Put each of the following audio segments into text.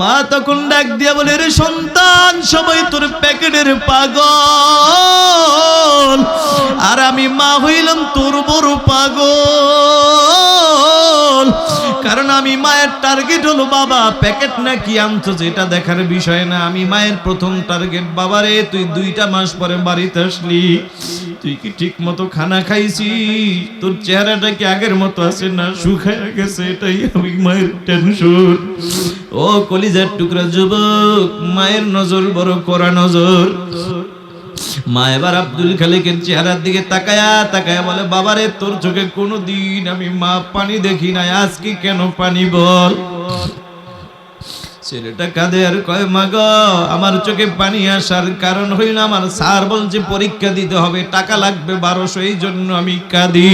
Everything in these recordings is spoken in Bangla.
মা তখন ডাক দিয়া বলে, রে সন্তান, সবাই তোর প্যাকেটের পাগল, আর আমি মা হইলাম তোর বড় পাগল। কারণ আমি মায়ের টার্গেট হলো বাবা, প্যাকেট না কি আনছো যেটা দেখার বিষয় না। আমি মায়ের প্রথম টার্গেট, বাবারে তুই 2টা মাস পরে বাড়িতে আসলি, তুই কি ঠিক মতো খানা খাইছি? তোর চেহারাটা কি আগের মতো আছে না শুকায় গেছে? এটাই আমি মায়ের টেনশন। ও কলিজার টুকরা যুবক, মায়ের নজর বড় কড়া নজর। মা এবার আব্দুল খালেকের চেহারার দিকে তাকায়া তাকায়া বলে, বাবারে তোর চোখে কোনোদিন আমি মা পানি দেখি নাই, আজকে কেন পানি বল? ছেলেটা কাঁদে আর কয়, মা গো, আমার চোখে পানি আসার কারণ হইল আমার স্যার বলছে পরীক্ষা দিতে হবে, টাকা লাগবে 1200, এই জন্য আমি কাঁদি।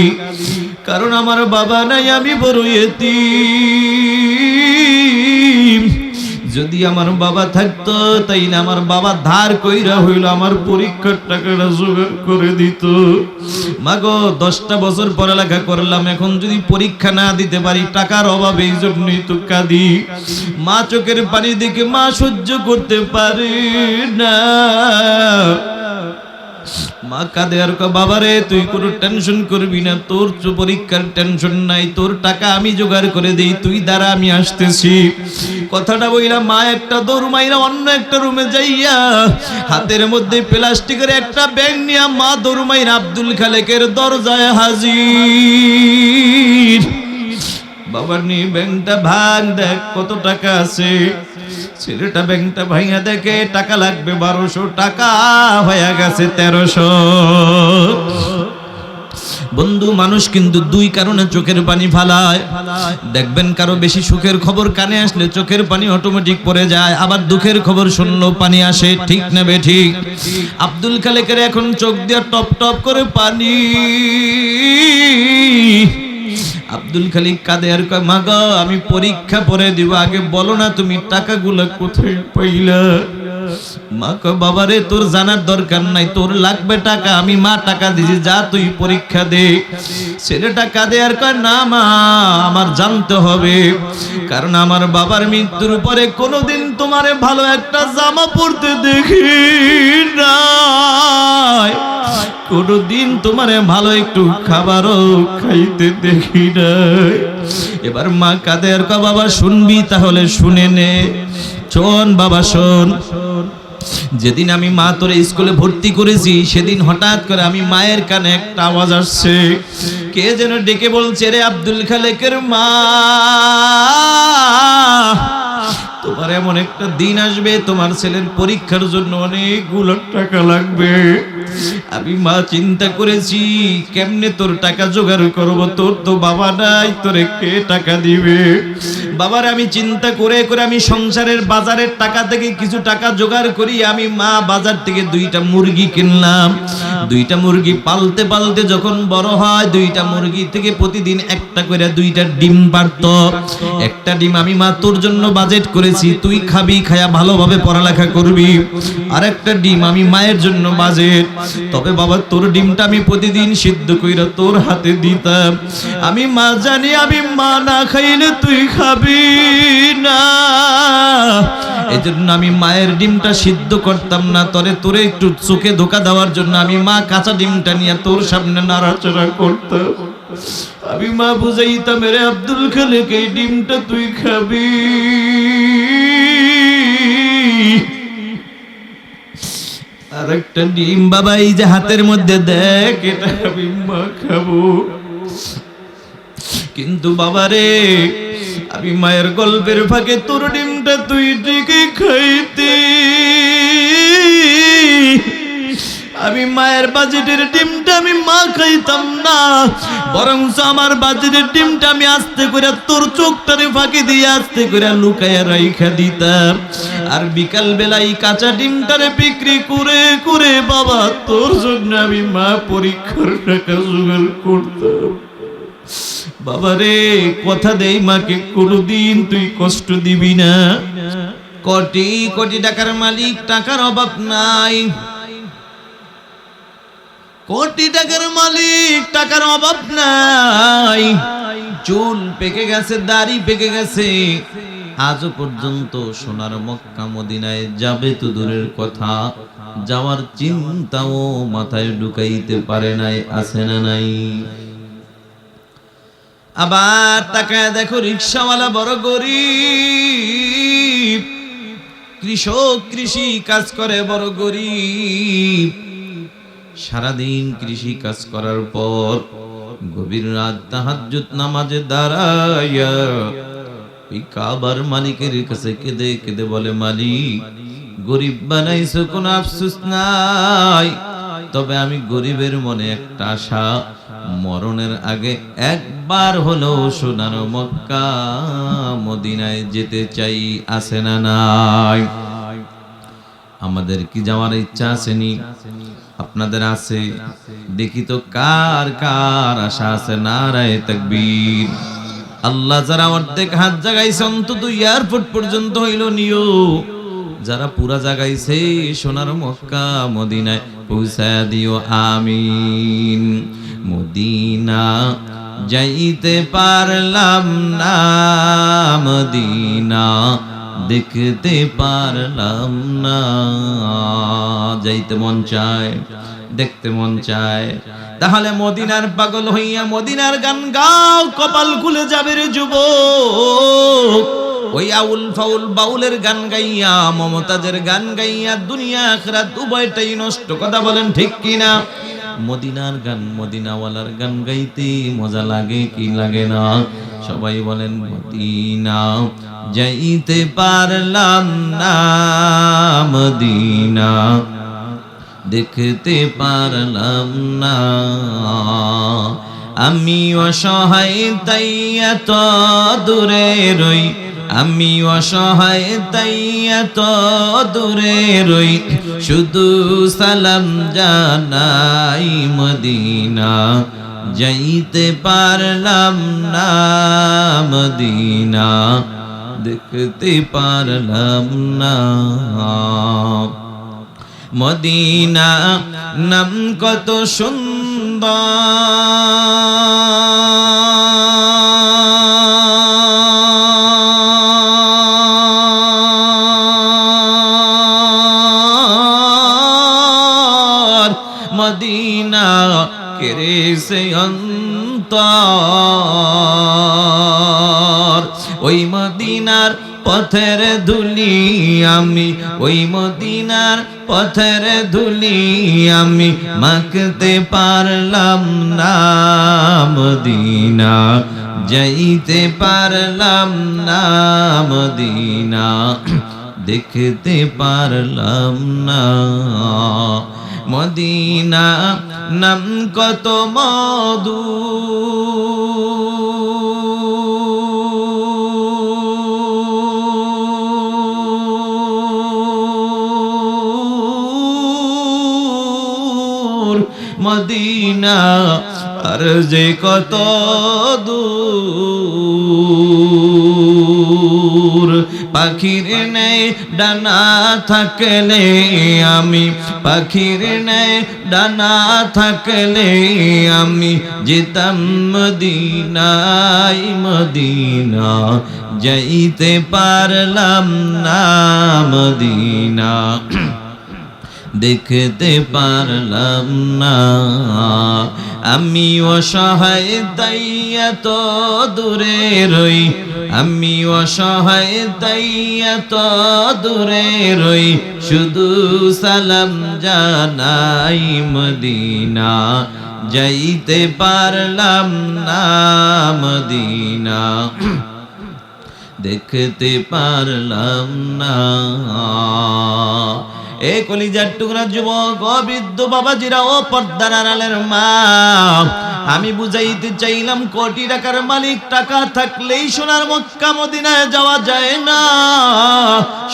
কারণ আমার বাবা নাই, আমি বড় ইতিম। যদি আমার বাবা থাকতো, তাই না আমার বাবা ধার কইরা হইল আমার পরীক্ষার টাকাটা জোগাড় করে দিত। মাগো 10টা বছর পড়ালেখা করলাম, এখন যদি পরীক্ষা না দিতে পারি টাকার অভাবে, এই জন্যই তো কাঁদি। মা চোখের পানি দেখে মা সহ্য করতে পারে না, মা কাঁদে আর কয়, বাবারে তুই কোনো টেনশন করবি না, তোর পরীক্ষার টেনশন নাই, তোর টাকা আমি জোগাড় করে দেই, তুই দ্বারা আমি আসতেছি। কথাটা বইলা মা একটা দৌড় মাইরা অন্য একটা রুমে যাইয়া হাতের মধ্যে প্লাস্টিকের একটা ব্যাগ নিয়ে মা দৌড় মাইরা আব্দুল খালেকের দরজায় হাজির। বাবার নি ব্যাংকটা ভাঙ, দেখ কত টাকা আছে। ছেলেটা ব্যাংকটা ভাঙা দেখে টাকা লাগবে 1200, টাকা হয়ে গেছে 1300। বন্ধু, মানুষ কিন্তু 2 কারণে চোখের পানি ফালায়। দেখবেন কারো বেশি সুখের খবর কানে আসলে চোখের পানি অটোমেটিক পড়ে যায়, আবার দুঃখের খবর শুনলেও পানি আসে, ঠিক না বেঠিক? আব্দুল খালেকের এখন চোখ দিয়ে টপ টপ করে পানি। আব্দুল খালিক কাঁদে আর কয়, মা গো, আমি পরীক্ষা পরে দিব, আগে বলো না তুমি টাকাগুলো কোথায় পাইলা? মা কয়, বাবারে তোর জানার দরকার নাই, তোর লাগবে টাকা, আমি মা টাকা দিছি, যা তুই পরীক্ষা দে। ছেলেটা কাঁদে আর কয়, না মা, আমার জানতে হবে, কারণ আমার বাবার মৃত্যুর পরে কোনোদিন তোমারে ভালো একটা জামা পরতে দেখি নাই, কোনোদিন তোমারে ভালো একটু খাবারও খাইতে দেখি নাই। এবার মা কাঁদে আর কয়, বাবা শুনবি? তাহলে শুনে নে। শোন বাবা, শোন। যেদিন আমি মা তোরে স্কুলে ভর্তি করেছি, সেদিন হঠাৎ করে আমি মায়ের কানে একটা আওয়াজ আসছে, কে যেন ডেকে বলছে, রে আব্দুল খালেকের মা, তোমার এমন একটা দিন আসবে, তোমার ছেলের পরীক্ষার জন্য অনেকগুলো টাকা লাগবে। আমি মা চিন্তা করেছি কেমনে তোর টাকা জোগাড় করব, তোর তো বাবা নাই, তোরে কে টাকা দিবে? বাবার আমি চিন্তা করে করে আমি সংসারের বাজারের টাকা থেকে কিছু টাকা জোগাড় করি, আমি মা বাজার থেকে 2টা মুরগি কিনলাম। 2টা মুরগি পালতে পালতে যখন বড় হয়, 2টা মুরগি থেকে প্রতিদিন একটা করে 2টা ডিম পারতো। একটা ডিম আমি মা তোর জন্য বাজেট করেছি, তুই খাবি, খায়া ভালোভাবে পড়ালেখা করবি। আর একটা ডিম আমি মায়ের জন্য বাজেট। তবে বাবা তোর ডিমটা আমি প্রতিদিন সিদ্ধ কইরা তোর হাতে দিতাম। আমি মা জানি আমি মা না খাইলে তুই খাবি না, এজন্য আমি মায়ের ডিমটা সিদ্ধ করতাম না, তোরে একটু চোখে ধোকা দেওয়ার জন্য আমি মা কাঁচা ডিমটা নিয়ে তোর সামনে নাড়াচাড়া করতাম। আমি মা বুঝাইতাম, রে আব্দুল খালেক, এই ডিমটা তুই খাবি। আর একটা ডিম বাবা এই যে হাতের মধ্যে দেখ, এটা আমি মা খাবো। কিন্তু বাবারে, আমি মায়ের গল্পের ফাঁকে তোর ডিমটা তুই ঠিকই খাইতি। আমি মায়ের বাজেটের ডিমটা আমি মা খাইতাম না, বরং আমার বাজেটের ডিমটা আমি আস্তে করে তোর চোখটারে ফাঁকি দিয়ে আস্তে করে লুকায়া রাইখা দিতাম। আর বিকাল বেলায় কাঁচা ডিমটারে বিক্রি করে করে বাবা তোর জন্য আমি মা পরীক্ষার টাকা জোগাড় করতাম। বাবারে, কথা দেই মাকে কোনোদিন তুই কষ্ট দিবি না। কোটি কোটি টাকার মালিক, টাকার অভাব নাই। কোটি টাকার মালিক, টাকার অভাব নাই। চুল পেকে গেছে, দাড়ি পেকে গেছে, আজও পর্যন্ত সোনার মক্কা মদিনায় যাবে তো দূরের কথা, যাওয়ার চিন্তাও মাথায় ঢুকাইতে পারে নাই। আছে না নাই? আবার তাকায় দেখো রিকশাওয়ালা বড় গরিব, কৃষক কৃষি কাজ করে বড় গরিব। সারাদিন কৃষি কাজ করার পর গভীর রাত তাহাজ্জুদ নামাজে দাঁড়াইয়া এই কাবার মালিকের কাছে কেঁদে কেঁদে বলে, মালিক, গরিব বানাইছো, কোনো আফসোস নাই, তবে আমি গরিবের মনে একটা আশা, মরণের আগে একবার হলেও সোনার মক্কা মদিনায় যেতে চাই। আছে না নাই? আমাদের কি যাওয়ার ইচ্ছা আসেনি? আপনাদের আছে? দেখি তো কার কার আশা আছে। নারায়ে তাকবীর। আল্লাহ যারা অর্ধেক হাত জাগাইছে অন্তত এয়ারপোর্ট পর্যন্ত হইল নিও, যারা পুরা জাগাইছে সোনার মক্কা মদিনায় পৌঁছায়া দিও। আমিন। মদিনা যাইতে পারলাম না, মদিনা দেখতে পারলাম না। যাইতে মন চায়, দেখতে মন চায়, তাহলে মদিনার পাগল হইয়া মদিনার গান গাও, কপাল খুলে যাবে রে যুবক। ওই আউল ফাউল বাউলের গান গাইয়া, মমতাজের গান গাইয়া দুনিয়া আখিরাত উভয়টাই নষ্ট। কথা বলেন ঠিক কিনা? মদিনার গান, মদিনাওয়ালার গান গাইতে মজা লাগে কি লাগে না? সবাই বলেন মদিনা যাইতে পারলাম না, মদিনা দেখতে পারলাম না। আমি অসহায় তাই এত দূরে রই, আমি অসহায় তাই এত দূরে রই, শুধু সালাম জানাই মদিনা যাইতে পারলাম না, মদিনা দেখতে পারলাম না। মদিনা নাম কত সুন্দর, মদিনা কেড়ে সে অন্তর। ওই মদিনার পথের ধুলি আমি, ওই মদিনার পথের ধুলি আমি মাখতে পারলাম না, মদিনা যাইতে পারলাম না, মদিনা দেখতে পারলাম না। মদিনা নাম কত মধু, মদিনা আর যে কত দূর। পাখির নেই ডানা থাকলে আমি, পাখির নেই ডানা থাকলে আমি যেতাম মদিনায়, মদিনা যাইতে পারলাম না, মদিনা দেখতে পারলাম না। আমি অসহায় তাই এত দূরে রই, আমি অসহায় তাই এত দূরে রই, শুধু সালাম জানাই মদিনা যাইতে পারলাম না, মদিনা দেখতে পারলাম না। এ কলিজার টুকরা যুবক, ও বৃদ্ধ বাবাজিরা, ও পর্দার আড়ালের মা, আমি বুঝাইতে চাইলাম কোটি টাকার মালিক, টাকা থাকলেই সোনার মক্কা মদিনায় যাওয়া যায় না।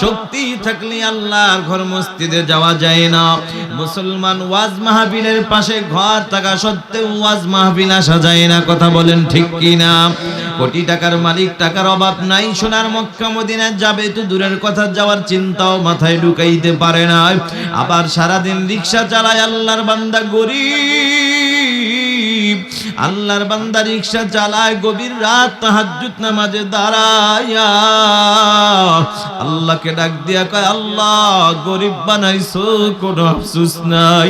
শক্তি থাকলে আল্লাহর ঘর মসজিদে যাওয়া যায় না। মুসলমান ওয়াজ মাহফিলের পাশে ঘর থাকা সত্ত্বেও ওয়াজ মাহফিল আসা যায় না। কথা বলেন ঠিক কিনা? কোটি টাকার মালিক, টাকার অভাব নাই, সোনার মক্কা মদিনায় যাবে তো দূরের কথা, যাওয়ার চিন্তাও মাথায় ঢুকাইতে পারে না। আবার সারাদিন রিকশা চালায় আল্লাহর বান্দা গরিব, আল্লাহর বান্দা রিকশা চালায় গভীর রাত তাহাজ্জুদ নামাজে দাঁড়ায়া আল্লাহকে ডাক দিয়া কয়, আল্লাহ গরিব বানাইছো কোনো আফসোস নাই,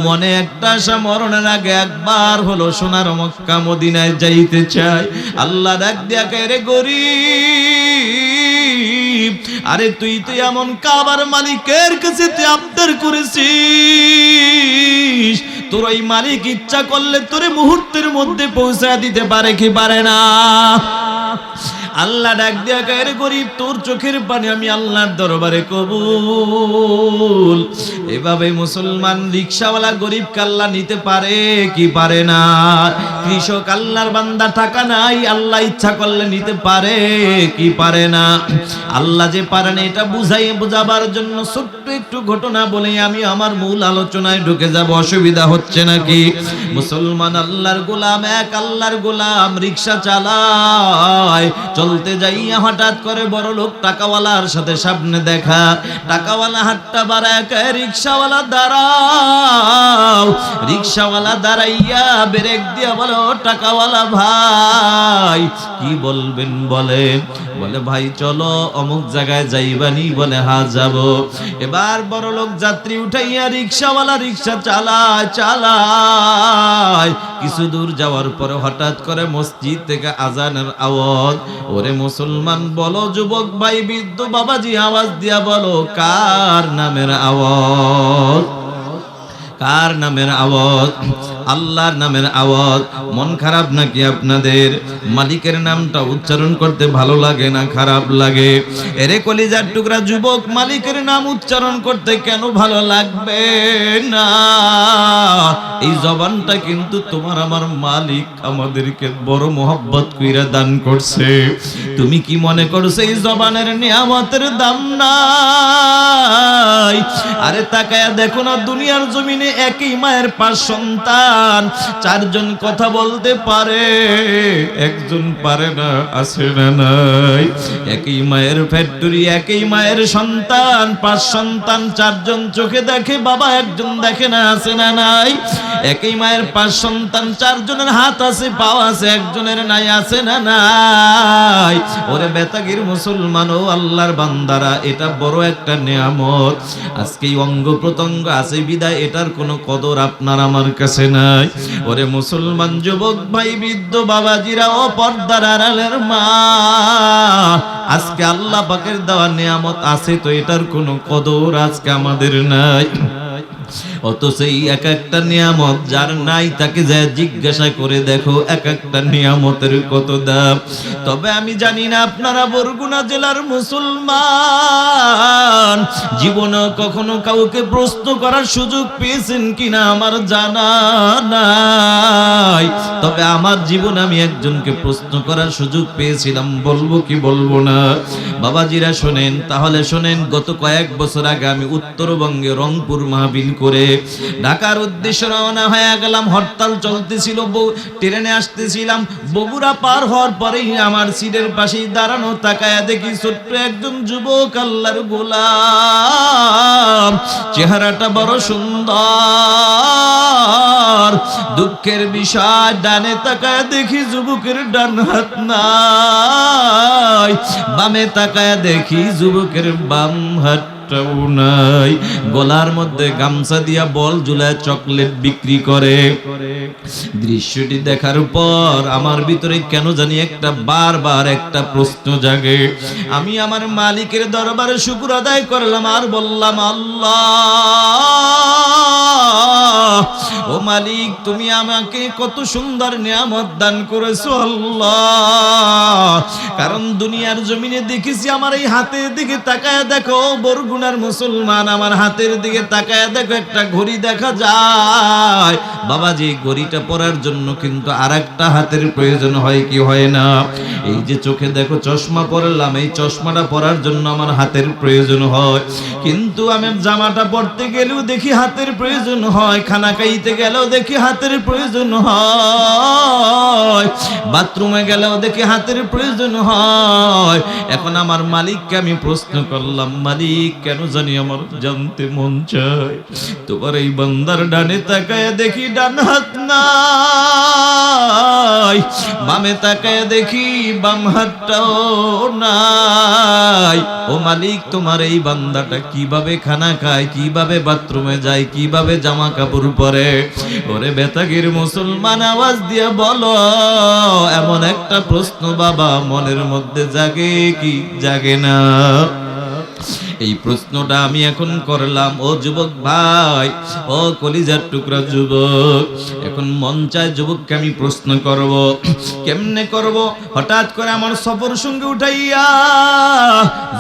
মনে একটা আশা মরণের আগে একবার হলো সোনার মক্কা মদিনায় যাইতে চাই। আল্লাহ ডাক দিয়া কয়, রে গরিব, আরে তুই তো এমন কাবার মালিকের কাছে তুই আবদার করেছিস, তোর ওই মালিক ইচ্ছা করলে তোরে মুহূর্তের মধ্যে পৌঁছা দিতে পারে কি পারে না? আল্লাহ ডাক দিয়া কয়, রে গরিব, তোর চোখের পানি আমি আল্লাহর দরবারে কবুল। এভাবে মুসলমান রিকশাওয়ালা গরিব কাল্লা নিতে পারে কি পারে না? কৃষক আল্লাহর বান্দা টাকা নাই, আল্লাহ ইচ্ছা করলে নিতে পারে কি পারে না? আল্লাহ যে পারেন এটা বুঝাবার জন্য ছোট্ট একটু ঘটনা বলে আমি আমার মূল আলোচনায় ঢুকে যাব। অসুবিধা হচ্ছে নাকি? মুসলমান আল্লাহর গোলাম, এক আল্লাহর গোলাম রিকশা চালায়, চলতে যাইয়া হঠাৎ করে বড় লোক টাকাওয়ালার সাথে সামনে দেখা। টাকাওয়ালা হাতটা বাড়ায় কয়, রিকশাওয়ালা দাঁড়াও। রিকশাওয়ালা দাঁড়াইয়া ব্রেক দিয়া বলো, টাকাওয়ালা ভাই কি বলবেন বলেন? বলে, ভাই চলো অমুক জায়গায় যাইবানি? বলে, হ্যাঁ যাব। এবার বড় লোক যাত্রী উঠাইয়া রিকশাওয়ালা রিকশা চালায়। কিছু দূর যাওয়ার পরে হঠাৎ করে মসজিদ থেকে আজানের আওয়াজ। ওরে মুসলমান, বলো যুবক ভাই, বৃদ্ধ বাবাজি, আওয়াজ দিয়া বলো কার নামের আওয়াজ? কার নামের আওয়াজ? আল্লাহর নামের আওয়াজ। মন খারাপ নাকি আপনাদের? মালিকের নামটা উচ্চারণ করতে ভালো লাগে না খারাপ লাগে? এরে কলিজার টুকরা যুবক, মালিকের নাম উচ্চারণ করতে কেন ভালো লাগবে না? এই জবানটা কিন্তু তোমার আমার মালিক আমাদেরকে বড় মোহব্বত কইরা দান করছে। তুমি কি মনে করছো এই জবানের নিয়ামতের দাম নাই? আরে তাকায়া দেখো না, দুনিয়ার জমিনে একই মায়ের 5 সন্তান, 4 জন কথা বলতে পারে, একজন পারে না। আছে না নাই? একই মায়ের ফ্যাক্টরি, একই মায়ের সন্তান, 5 সন্তান, 4 জন চোখে দেখে, বাবা একজন দেখে না। আছে না নাই? একই মায়ের 5 সন্তান, 4 জনের হাত আছে, পা আছে, একজনের নাই। আছে না নাই? ওরে বেতাগির মুসলমান ও আল্লাহর বান্দারা, এটা বড় একটা নিয়ামত। আজকে অঙ্গ প্রত্যঙ্গ আছে বিদায় এটার কোনো কদর আপনার আমার কাছে নাই। ওরে মুসলমান যুবক ভাই, বৃদ্ধ বাবাজিরা ও পর্দার আড়ালের মা, আজকে আল্লাহ পাকের দেওয়া নিয়ামত আছে তো এটার কোনো কদর আজকে আমাদের নাই। অথচ এই এক একটা নিয়ামত যার নাই তাকে যা জিজ্ঞাসা করে দেখো এক একটা নিয়ামতের কত দাম। তবে আমি জানি না আপনারা বরগুনা জেলার মুসলমান জীবনে কখনো কাউকে প্রশ্ন করার সুযোগ পেয়েছেন কিনা আমার জানা নাই। তবে আমার জীবনে আমি একজনকে প্রশ্ন করার সুযোগ পেয়েছিলাম, বলবো কি বলবো না? বাবাজিরা শোনেন, তাহলে শোনেন। গত কয়েক বছর আগে আমি উত্তরবঙ্গে রংপুর মাহফিল করে ঢাকার উদ্দেশ্যে রওনা হয়ে গেলাম। হরতাল চলতেছিল, ট্রেনে আসতেছিলাম। বগুড়া পার হওয়ার পরেই আমার সিটের পাশেই দাঁড়ানো, তাকায়া দেখি ছোট্ট একজন যুবক আল্লাহর গোলাম, চেহারাটা বড় সুন্দর। দুঃখের বিষয়, ডানে তাকায়া দেখি যুবকের ডান হাত নাই, বামে তাকায়া দেখি যুবকের বাম হাত নাই। গলার মধ্যে গামছা দিয়া বল ঝুলায় চকলেট বিক্রি করে। দৃশ্যটি দেখার পর আমার ভিতরে কেন জানি একটা বারবার একটা প্রশ্ন জাগে। আমি আমার মালিকের দরবারে শুকর আদায় করলাম আর বললাম, আল্লাহ ও মালিক, তুমি আমাকে কত সুন্দর নিয়ামত দান করেছো আল্লাহ। কারণ দুনিয়ার জমিনে দেখেছি, আমার এই হাতের দিকে তাকায় দেখো বরগুনার মুসলমান, আমার হাতের দিকে তাকায় দেখো একটা ঘড়ি দেখা যায়। বাবাজি, ঘড়িটা পরার জন্য কিন্তু আরেকটা হাতের প্রয়োজন হয় কি হয় না? এই যে চোখে দেখো চশমা পরলাম, এই চশমাটা পরার জন্য আমার হাতের প্রয়োজন হয়। কিন্তু আমি জামাটা পরতে গেলেও দেখি হাতের প্রয়োজন হয়, খানা খাইতে গেলে গেলেও দেখি হাতের প্রয়োজন হয়, বাথরুমে গেলেও দেখি হাতের প্রয়োজন হয়। এখন আমার মালিককে আমি প্রশ্ন করলাম, মালিক কেন জানি আমার জানতে মন চায়, তোমার এই বান্দার ডানে তাকায় দেখি ডান হাত নাই, বামে তাকায় দেখি বাম হাতটাও নাই। ও মালিক, তোমার এই বান্দাটা কিভাবে খানা খায়, কিভাবে বাথরুমে যায়, কিভাবে জামা কাপড় পরে? ওরে বেতাগির মুসলমান, আওয়াজ দিয়ে বলো, এমন একটা প্রশ্ন বাবা মনের মধ্যে জাগে কি জাগে না? এই প্রশ্নটা আমি এখন করলাম। ও যুবক ভাই, ও কলিজার টুকরা যুবক, এখন মন চায় যুবককে আমি প্রশ্ন করব। কেমনে করব? হঠাৎ করে আমার সফর সঙ্গে উঠাইয়া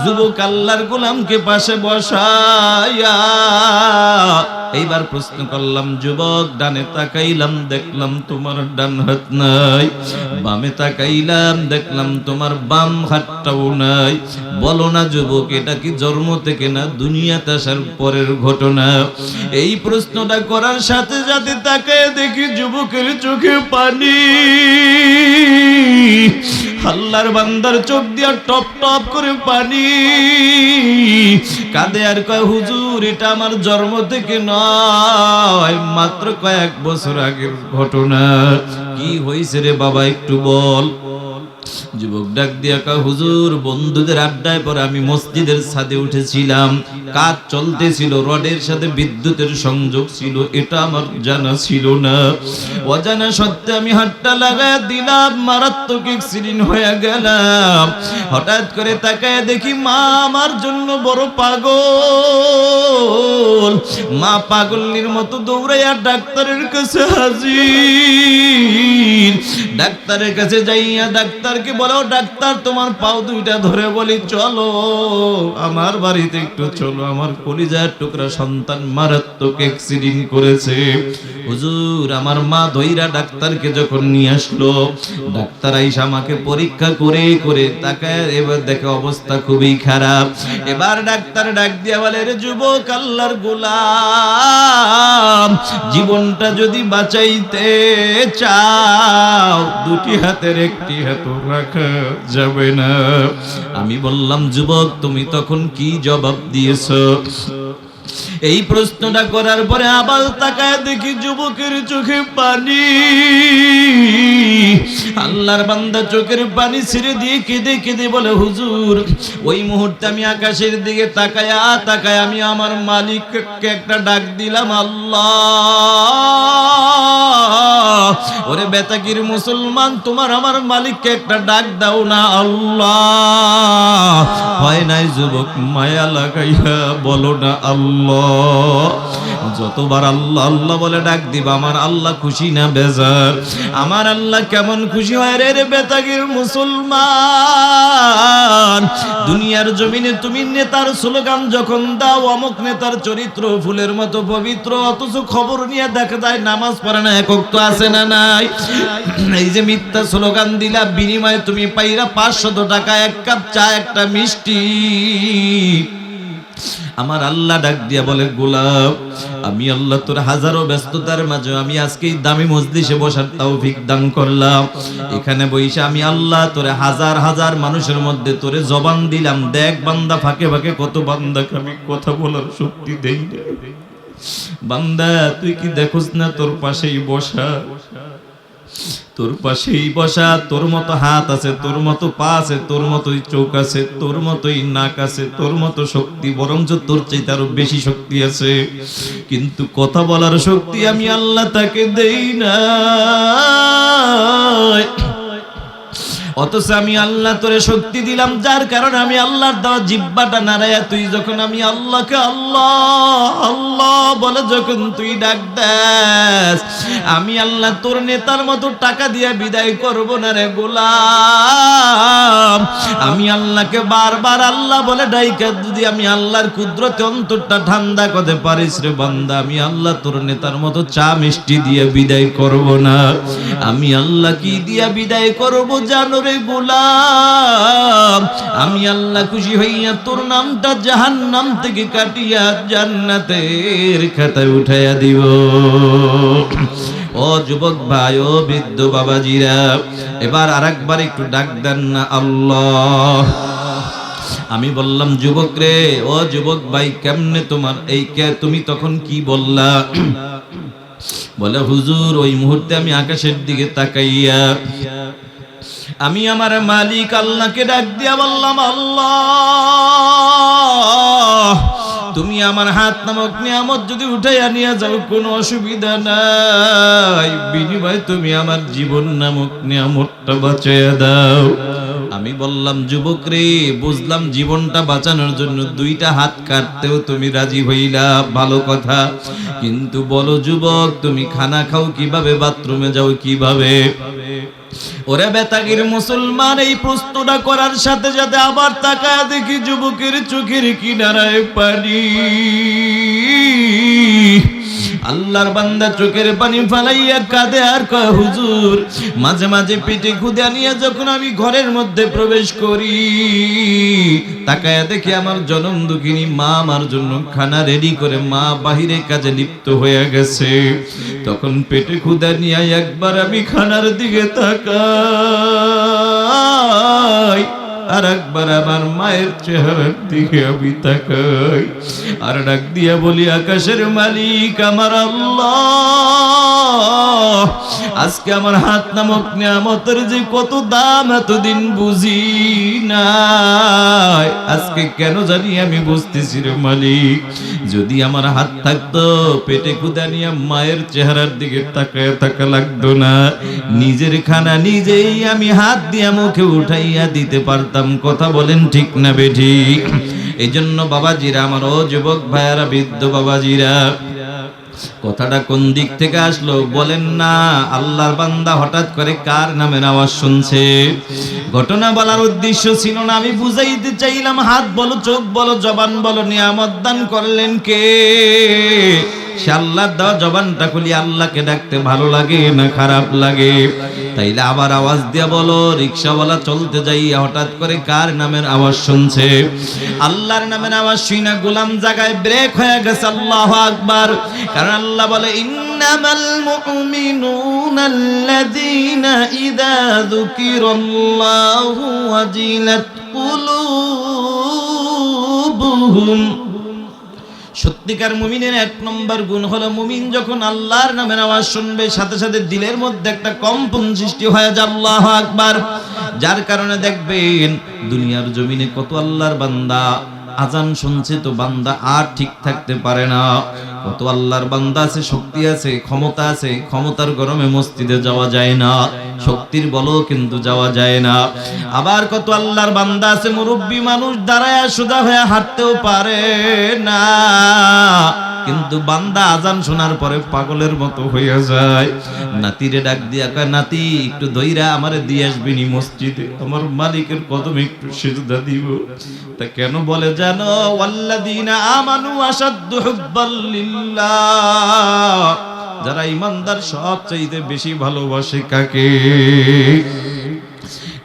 যুবক আল্লাহর গোলামকে পাশে বসাইয়া এইবার প্রশ্ন করলাম, যুবক ডানে তাকাইলাম দেখলাম তোমার ডান হাত নাই, বামে তাকাইলাম দেখলাম তোমার বাম হাতটাও নাই। বলো না যুবক, এটা কি জন্ম থেকে না দুনিয়াতে আসার পরের ঘটনা? এই প্রশ্নটা করার সাথে সাথে তাকায় দেখি যুবকের চোখে পানি। আল্লাহর বান্দার চোখ দিয়ে টপ টপ করে পানি কাঁদে আর কয়, হুজুর এটা আমার জন্ম থেকে নয়, মাত্র কয়েক বছর আগের ঘটনা। কি হয়েছে রে বাবা একটু বল। যুবক ডাক দিয়া কয়, হুজুর বন্ধুদের আড্ডায় পরে আমি মসজিদের ছাদে উঠেছিলাম, কাজ চলতেছিল, রডের সাথে বিদ্যুতের সংযোগ ছিল, এটা আমার জানা ছিল না। অজানা সত্ত্বে আমি হাতটা লাগায় দিলাম, মারাত্মক অ্যাক্সিডেন্ট হয়ে গেলাম। হঠাৎ করে তাকায় দেখি মা আমার জন্য বড় পাগল। মা পাগলের মতো দৌড়াইয়া ডাক্তারের কাছে হাজির। ডাক্তারের কাছে যাইয়া ডাক্তারকে বলো, ডাক্তার তোমার পাও দুইটা ধরে বলি চলো আমার বাড়িতে একটু চলো, আমার কলিজার টুকরা সন্তান মারাত্মক অ্যাক্সিডেন্ট করেছে। হুজুর আমার মা ধইরা ডাক্তারকে যখন নিয়ে আসলো, ডাক্তার আইসা আমাকে পরীক্ষা করে করে তাকায়, এবার দেখে অবস্থা খুবই খারাপ। এবার ডাক্তার ডাক দিয়া বলে, রে যুবক আল্লাহর গোলাম, জীবনটা যদি বাঁচাইতে চাও দুটি হাতের একটি হাত রাখা যাবে না। আমি বললাম, যুবক তুমি তখন কি জবাব দিয়েছো? এই প্রশ্নটা করার পরে আবার তাকায় দেখি যুবকের চোখে পানি। আল্লাহর বান্দা চোখের পানি ছেড়ে দিয়ে কেঁদে কেঁদে বলে, হুজুর ওই মুহূর্তে আমি আকাশের দিকে তাকায় আমি আমার মালিককে একটা ডাক দিলাম, আল্লাহ। ওরে বেতাকির মুসলমান, তোমার আমার মালিককে একটা ডাক দাও না আল্লাহ। হয় নাই যুবক, মায়া লাগাইয়া বলো না আল্লাহ। যতবার আল্লাহ আল্লাহ বলে ডাক দিবা, আমার আল্লাহ খুশি না বেজার? আমার আল্লাহ কেমন খুশি হয় রে বেতাগির মুসলমান। দুনিয়ার জমিনে তুমি নেতার স্লোগান যখন দাও, অমুক নেতার চরিত্র ফুলের মতো পবিত্র, অথচ খবর নিয়ে দেখা যায় নামাজ পড়ে না, এক ওয়াক্ত আছে না নাই? এই যে মিথ্যা স্লোগান দিলা, বিনিময়ে তুমি পাইরা 500 টাকা, এক কাপ চা, একটা মিষ্টি। আমার আল্লাহ ডাক দিয়া বলে, গোলাম আমি আল্লাহ তোর হাজারো ব্যস্ততার মাঝে আমি আজকেই দামি মজলিসে বসার তৌফিক দান করলাম। এখানে বইসা আমি আল্লাহ তোরে হাজার হাজার মানুষের মধ্যে তোরে জবান দিলাম। দেখ বান্দা, ফাঁকে ফাঁকে কত বান্দাকে আমি কথা বলার শক্তি দেই না। বান্দা তুই কি দেখোস না তোর পাশেই বসা, তোর পাশেই বসা, তোর মতো হাত আছে, তোর মতো পা আছে, তোর মতোই চোখ আছে, তোর মতোই নাক আছে, তোর মতো শক্তি, বরঞ্চ তোর চাইতে আরো বেশি শক্তি আছে, কিন্তু কথা বলার শক্তি আমি আল্লাহ তাকে দেই না। অথচ আমি আল্লাহ তোরে শক্তি দিলাম, যার কারণে আমি আল্লাহর দেওয়া জিহ্বাটা নাড়াইয়া তুই যখন আমি আল্লাহকে আল্লাহ আল্লাহ বলে যখন তুই ডাক দেস, আমি আল্লাহ তোর নেতার মতো টাকা দিয়ে বিদায় করব না রে গোলাম। আমি আল্লাহকে বারবার আল্লাহ বলে ডাইকা যদি আমি আল্লাহর কুদরতে অন্তরটা ঠান্ডা করতে পারিস রে বান্দা, আমি আল্লাহ তোর নেতার মতো চা মিষ্টি দিয়ে বিদায় করব না। আমি আল্লাহ কি দিয়া বিদায় করব জানো রে দরবারে গোলাম, আমি আল্লাহ খুশি হইয়া তোর নামটা জাহান্নাম থেকে কাটিয়া জান্নাতের খাতায় উঠাইয়া দিব। ও যুবক ভাই, ও বৃদ্ধ বাবাজিরা, এবার আরেকবার একটু ডাক দেন না আল্লাহ। আমি বললাম যুবক রে, ও যুবক ভাই, কেমনে তোমার এই তুমি তখন কি বললা? বলে হুজুর, ওই মুহূর্তে আমি আকাশের দিকে তাকাইয়া আমি আমার মালিক আল্লাহকে ডাক দিয়া বললাম, আল্লাহ তুমি আমার হাত নামক নিয়ামত যদি উঠাইয়া নিয়ে যাও কোনো অসুবিধা নাই, বিনিময়ে তুমি আমার জীবন নামক নিয়ামতটা বাঁচাইয়া দাও। আমি বললাম যুবক রে, বুঝলাম জীবনটা বাঁচানোর জন্য দুইটা হাত কাটতেও তুমি রাজি হইলা, ভালো কথা, কিন্তু বলো যুবক, তুমি খানা খাও কিভাবে, বাথরুমে যাও কিভাবে? ওরে বেতাগির মুসলমান, এই প্রশ্নটা করার সাথে সাথে আবার তাকায় দেখি যুবকের চোখের কিনারায় পানি। আল্লাহর বান্দা চোখের পানি ফালাইয়া কাঁদে আর কয়, হুজুর মাঝে মাঝে পেটে ক্ষুধা নিয়ে যখন আমি ঘরের মধ্যে প্রবেশ করি, তাকায়া দেখি আমার জনম দুঃখিনী মা আমার জন্য খানা রেডি করে মা বাহিরে কাজে লিপ্ত হয়ে গেছে। তখন পেটে ক্ষুধা নিয়ে একবার আমি খানার দিকে তাকাই, আর একবার আমার মায়ের চেহারার দিকে আমি তাকাই, আর ডাক দিয়া বলি, আকাশের মালিক আমার আল্লাহ, আজকে আমার হাত নামক নিয়ামতের যে কত দাম এতদিন বুঝি নাই, আজকে কেন জানি আমি বুঝতেছি রে মালিক। যদি আমার হাত থাকতো, পেটে ক্ষুধা নিয়ে মায়ের চেহারার দিকে তাকায় থাকা লাগতো না, নিজের খানা নিজেই আমি হাত দিয়া মুখে উঠাইয়া দিতে পারতাম। কথা বলেন ঠিক না বেঠিক? এই জন্য বাবাজিরা আমার, ও যুবক ভাইয়ারা, বৃদ্ধ বাবাজিরা, কথাটা কোন দিক থেকে আসলো বলেন না? আল্লাহর বান্দা হঠাৎ করে কার নামের আওয়াজ শুনছে? ঘটনা বলার উদ্দেশ্য ছিল না, আমি বুঝাইতে চাইলাম, হাত বলো, চোখ বলো, জবান বলো, নিয়ামত দান করলেন কে? সে আল্লাহর দেওয়া জবানটা খুলি আল্লাহকে ডাকতে ভালো লাগে না খারাপ লাগে? তাইলে আবার আওয়াজ দিয়া বলো, রিকশাওয়ালা চলতে যাই হঠাৎ করে কার নামের আওয়াজ শুনছে? আল্লাহর নামের আওয়াজ শুনা গোলাম জায়গায় ব্রেক হয়ে গেছে। আল্লাহু আকবার। কারণ আল্লাহ বলে, ইন্নামাল মুমিনুনাল্লাযীনা ইযা যুকিরাল্লাহু ওয়াজিলাত কুলুবুহুম। সত্যিকার মুমিনের এক নম্বর গুণ হলো, মুমিন যখন আল্লাহর নামের আওয়াজ শুনবে সাথে সাথে দিলের মধ্যে একটা কম্পন সৃষ্টি হয়ে যায়। আল্লাহু আকবার। যার কারণে দেখবেন দুনিয়ার জমিনে কত আল্লাহর বান্দা আজান শুনছে তো বান্দা আর ঠিক থাকতে পারে না। কত আল্লাহর বান্দা আছে, শক্তি আছে, ক্ষমতা আছে, ক্ষমতার গরমে মসজিদে যাওয়া যায় না, শক্তির বলও কিন্তু যাওয়া যায় না। আবার কত আল্লাহর বান্দা আছে, মুরব্বী মানুষ, দাঁড়ায় সোজা হয়ে হাঁটতেও পারে না, কিন্তু বান্দা আজান শোনার পরে পাগলের মতো হয়ে যায়। নাতিরে ডাক দিয়া কয়, নাতি একটু দইরা আমারে দিয়ে আসবিনি মসজিদে, আমার মালিকের কদমে একটু সিজদা দিব। তা কেন বলে জানো? ওয়াল্লাযীনা আমানু আশাদ্দু হুব্বাল লিল্লাহ। যারা ঈমানদার সবচাইতে বেশি ভালোবাসে কাকে?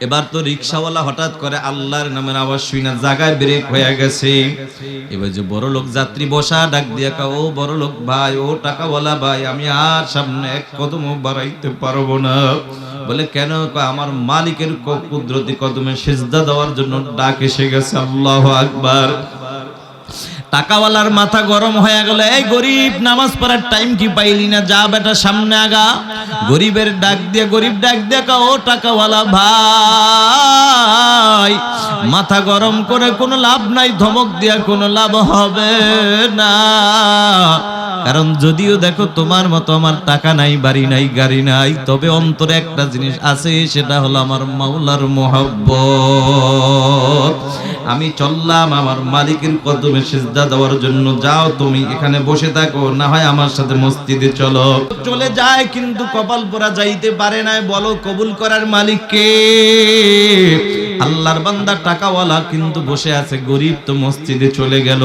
এবার তো রিকশাওয়ালা হঠাৎ করে আল্লাহর নামের আওয়াজ শুনে জায়গায় ব্রেক হয়ে গেছে। এবার যে বড় লোক যাত্রী বসা ডাক দিয়া কা, ও বড় লোক ভাই, ও টাকাওয়ালা ভাই, আমি আর সামনে এক কদমও বাড়াইতে পারবো না। বলে কেন? আমার মালিকের কুদরতি কদমে সিজদা দেওয়ার জন্য ডাক এসে গেছে। আল্লাহু আকবার। টাকাওয়ালার মাথা গরম হয়ে গেল, এই গরিব, নামাজ পড়ার টাইম কি পাইলি না? যা বেটা সামনে আগা। গরিবের ডাক দিয়ে, গরিব ডাক দিয়ে কা, ও টাকাওয়ালা ভাই, মাথা গরম করে কোনো লাভ নাই, ধমক দিয়া কোনো লাভ হবে না। কারণ যদিও দেখো তোমার মতো আমার টাকা নাই, বাড়ি নাই, গাড়ি নাই, তবে অন্তরে একটা জিনিস আছে, সেটা হলো আমার মাওলার মোহাব্বত। আমি চললাম আমার মালিকের কদমে সিজদা দেওয়ার জন্য। যাও তুমি এখানে বসে থাকো, না হয় আমার সাথে মসজিদে চলো। চলে যায় কিন্তু কপাল পোড়া যাইতে পারে না। বলো কবুল করার মালিক কে? আল্লাহর বান্দা টাকাওয়ালা কিন্তু বসে আছে, গরিব তো মসজিদে চলে গেল।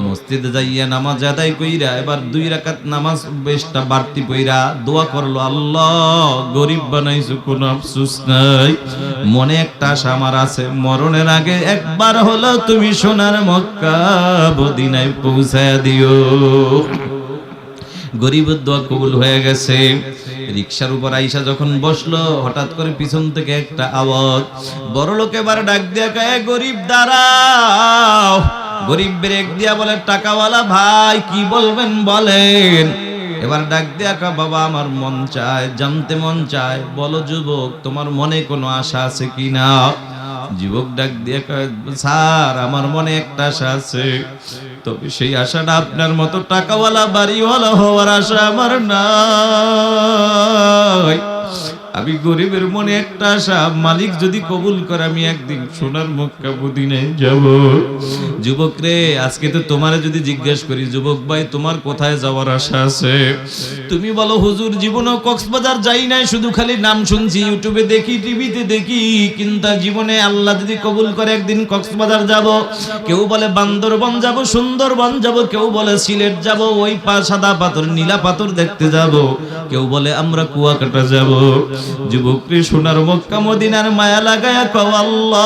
মসজিদে যাইয়া নামাজ আদায় কইরা এবার 2 রাকাত নামাজ বেশটা বাড়তি পইরা দোয়া করলো, আল্লাহ গরিব বানাইছো কোনো আফসোস নাই, মনে একটা আশা আমার আছে, মরণের আগে একবার হলো তুমি সোনার মক্কা মদিনায় পৌঁছায়া দিও। গরিবের দোয়া কবুল হয়ে গেছে। রিকশার উপর আইসা যখন বসলো, হঠাৎ করে পিছন থেকে একটা আওয়াজ। বড় লোক এবার ডাক দিয়া কয়, গরিব দাঁড়াও। গরিব ব্রেক দিয়া বলে, টাকাওয়ালা ভাই কি বলবেন বলেন। এবার ডাক দিয়া কয়, বাবা আমার মন চায়, জানতে মন চায়, বলো যুবক তোমার মনে কোনো আশা আছে কিনা। যুবক ডাক দিয়া কয়, স্যার আমার মনে একটা আশা আছে, তবে সেই আশাটা আপনার মতো টাকাওয়ালা বাড়িওয়ালা হওয়ার আশা আমার নাই। আমি গরিবের মনে একটা আশা, মালিক যদি কবুল করে আমি একদিন সোনার মক্কা মদিনায় যাব। যুবক রে, আজকে তো তোমারে যদি জিজ্ঞেস করি, যুবক ভাই তোমার কোথায় যাওয়ার আশা আছে, তুমি বলো হুজুর জীবনেও কক্সবাজার যাই নাই, শুধু খালি নাম শুনছি, ইউটিউবে দেখি, টিভিতে দেখি, কিন্তু জীবনে আল্লাহ যদি কবুল করে একদিন কক্সবাজার যাব। কেউ বলে বান্দরবন যাব, সুন্দরবন যাব, কেউ বলে সিলেট যাব, ওই সাদা পাথর নীলা পাথর দেখতে যাব, কেউ বলে আমরা কুয়াকাটা যাব। যুবক রে, সোনার মক্কা মদিনার মায়া লাগায়া কও, আল্লাহ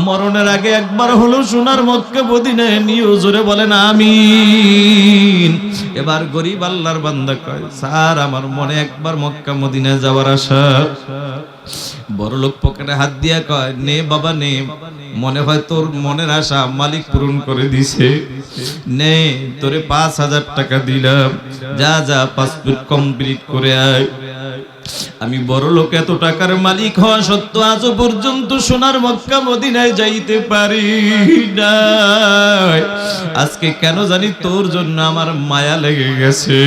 মরণের আগে একবার হলো সোনার মক্কা মদিনায় নিও। জোরে বলেন আমিন। এবার গরিব আল্লাহর বান্দা কয়, স্যার আমার মনে একবার মক্কা মদিনায় যাওয়ার আশা। বড় লোক পকেটে হাত দিয়া কয়, নে বাবা নে, মনে হয় তোর মনের আশা মালিক পূরণ করে দিছে, নে তোরে 5000 টাকা দিলাম, যা যা পাসপোর্ট কমপ্লিট করে আয়। আমি বড় লোক, এত টাকার মালিক হওয়া সত্ত্বেও আজও পর্যন্ত সোনার মক্কা মদিনায় যাইতে পারি নাই। আজকে কেন জানি তোর জন্য আমার মায়া লেগে গেছে।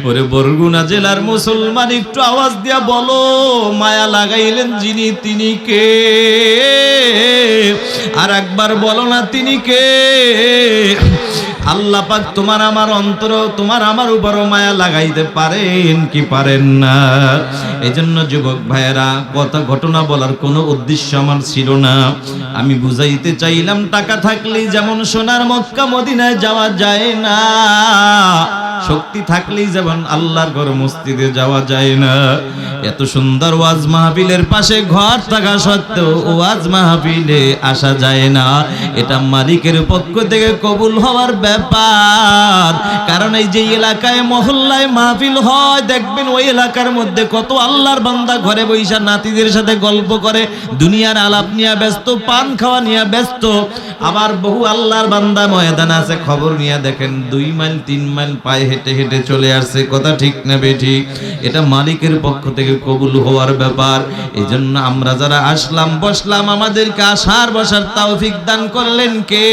ওরে বরগুনা জেলার মুসলমান, একটু আওয়াজ দিয়া বলো, মায়া লাগাইলেন যিনি তিনি কে? আর একবার বলো না তিনি কে? আল্লাহ পাক তোমার আমার অন্তর, তোমার আমার উপর মায়া লাগাইতে পারেন কি পারেন না? এজন্য যুবক ভাইয়েরা, কথা ঘটনা বলার কোনো উদ্দেশ্য আমার ছিল না। আমি বুঝাইতে চাইলাম, টাকা থাকলেই যেমন সোনার মক্কা মদিনায় যাওয়া যায় না, শক্তি থাকলেই যেমন আল্লাহর ঘর মসজিদে যাওয়া যায় না। এত সুন্দর ওয়াজ মাহফিলের পাশে ঘর থাকা সত্ত্বেও ওয়াজ মাহফিলে আসা যায় না, এটা মালিকের পক্ষ থেকে কবুল হওয়ার ব্যাপার। কারণ এই যে এলাকায় মহল্লায় মাহফিল হয়, দেখবেন ওই এলাকার মধ্যে কত আল্লাহর বান্দা ঘরে বৈশা নাতিদের সাথে গল্প করে, দুনিয়ার আলাপ নিয়ে ব্যস্ত, পান খাওয়া নিয়ে ব্যস্ত। আবার বহু আল্লাহর বান্দা ময়দান আছে, খবর নিয়ে দেখেন 2 মাইল 3 মাইল পায়ে হেঁটে হেঁটে চলে আসছে। কথা ঠিক না বেঠিক? এটা মালিকের পক্ষ থেকে কবুল হওয়ার ব্যাপার। এই জন্য আমরা যারা আসলাম বসলাম, আমাদেরকে আসার বসার তৌফিক দান করলেন কে?